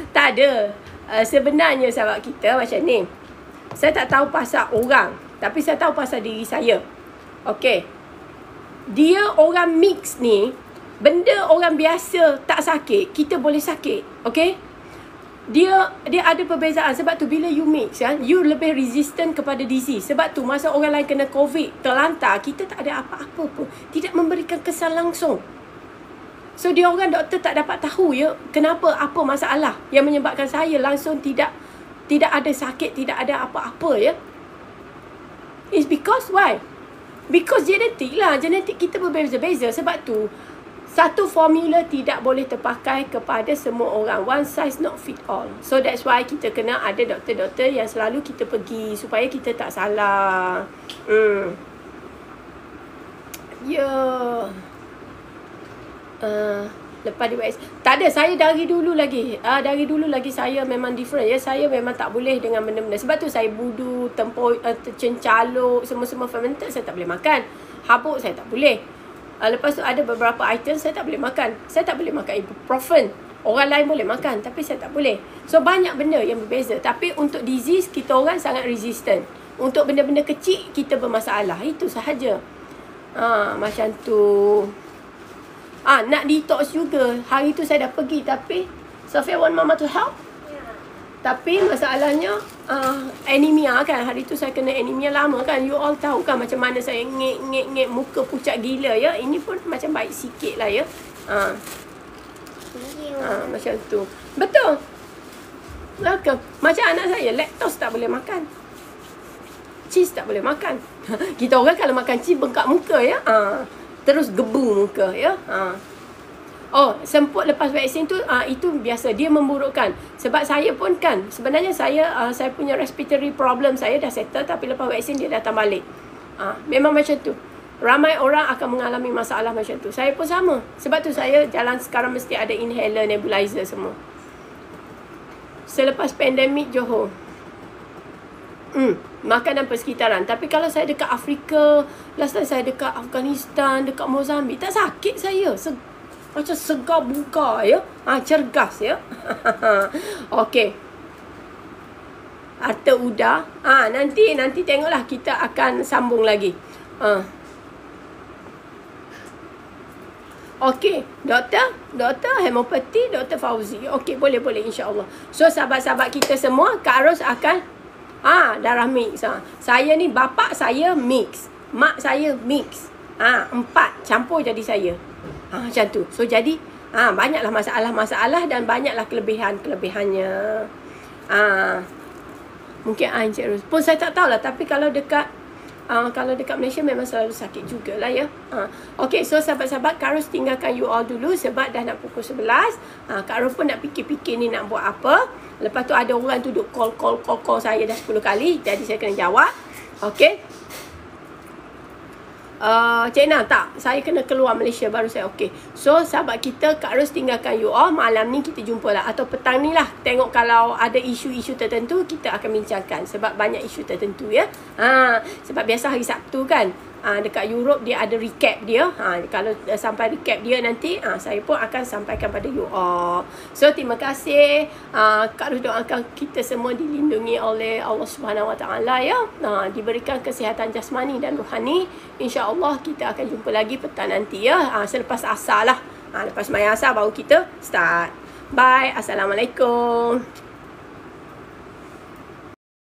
Tak ada. Sebenarnya sahabat kita macam ni. Saya tak tahu pasal orang. Tapi saya tahu pasal diri saya. Okay. Dia orang mix ni. Benda orang biasa tak sakit, kita boleh sakit. Okay? Dia ada perbezaan. Sebab tu bila you mix, you lebih resistant kepada disease. Sebab tu masa orang lain kena COVID, terlantar, kita tak ada apa-apa pun. Tidak memberikan kesan langsung. So dia orang doktor tak dapat tahu ya kenapa, apa masalah yang menyebabkan saya langsung tidak ada sakit, tidak ada apa-apa ya. It's because why? Because genetik lah. Genetik kita berbeza-beza. Sebab tu satu formula tidak boleh terpakai kepada semua orang. One size not fit all. So that's why kita kena ada doktor-doktor yang selalu kita pergi supaya kita tak salah. Lepas dia tak ada, saya dari dulu lagi saya memang different ya. Saya memang tak boleh dengan benda-benda. Sebab tu saya budu, cencaluk, semua fermented saya tak boleh makan. Habuk saya tak boleh. Lepas tu ada beberapa item saya tak boleh makan. Saya tak boleh makan ibuprofen. Orang lain boleh makan tapi saya tak boleh. So banyak benda yang berbeza. Tapi untuk disease kita orang sangat resistant. Untuk benda-benda kecil kita bermasalah. Itu sahaja. Macam tu. Nak detox juga. Hari tu saya dah pergi tapi Sofia want mama to help. Tapi masalahnya anemia kan. Hari tu saya kena anemia lama kan. You all tahu kan macam mana saya ngek muka pucat gila ya. Ini pun macam baik sikit lah ya. Macam tu. Betul. Welcome. Macam anak saya lactose tak boleh makan. Cheese tak boleh makan. Kita orang kalau makan cheese bengkak muka ya. Terus gebu muka ya. Semput lepas vaksin tu itu biasa, dia memburukkan. Sebab saya pun kan sebenarnya saya punya respiratory problem saya dah settle tapi lepas vaksin dia datang balik. Memang macam tu. Ramai orang akan mengalami masalah macam tu. Saya pun sama. Sebab tu saya jalan sekarang mesti ada inhaler, nebulizer semua. Selepas pandemik Johor. Makanan persekitaran. Tapi kalau saya dekat Afrika, last time saya dekat Afghanistan, dekat Mozambik, tak sakit saya. Macam segar buka ya. Cergas ya. Okey. Harta udah. Nanti tengoklah kita akan sambung lagi. Okey, doktor homopati, Dr. Fauzi. Okey, boleh insya-Allah. So sahabat-sahabat kita semua, Kak Ros akan darah mix. Saya ni bapak saya mix, mak saya mix. 4 campur jadi saya. Macam tu. So jadi banyaklah masalah-masalah dan banyaklah kelebihannya. Mungkin Encik Ros pun saya tak tahulah, tapi kalau dekat Malaysia memang selalu sakit jugalah ya. Okey, so sahabat-sahabat, Kak Ros tinggalkan you all dulu sebab dah nak pukul 11. Kak Ros pun nak fikir-fikir ni nak buat apa. Lepas tu ada orang tu duk call saya dah 10 kali. Jadi saya kena jawab. Okey. Cik Na, tak. Saya kena keluar Malaysia baru saya okey. So sahabat kita, Kak Ros tinggalkan you all. Malam ni kita jumpa lah. Atau petang ni lah. Tengok kalau ada isu-isu tertentu, kita akan bincangkan. Sebab banyak isu tertentu ya. Sebab biasa hari Sabtu kan. Dekat Europe dia ada recap dia. Kalau sampai recap dia nanti saya pun akan sampaikan pada you all. So terima kasih. Kak Ros doakan kita semua dilindungi oleh Allah Subhanahu Wa Taala ya. Diberikan kesihatan jasmani dan rohani. InsyaAllah kita akan jumpa lagi petang nanti ya. Selepas asar lah. Lepas sembahyang asar baru kita start. Bye. Assalamualaikum.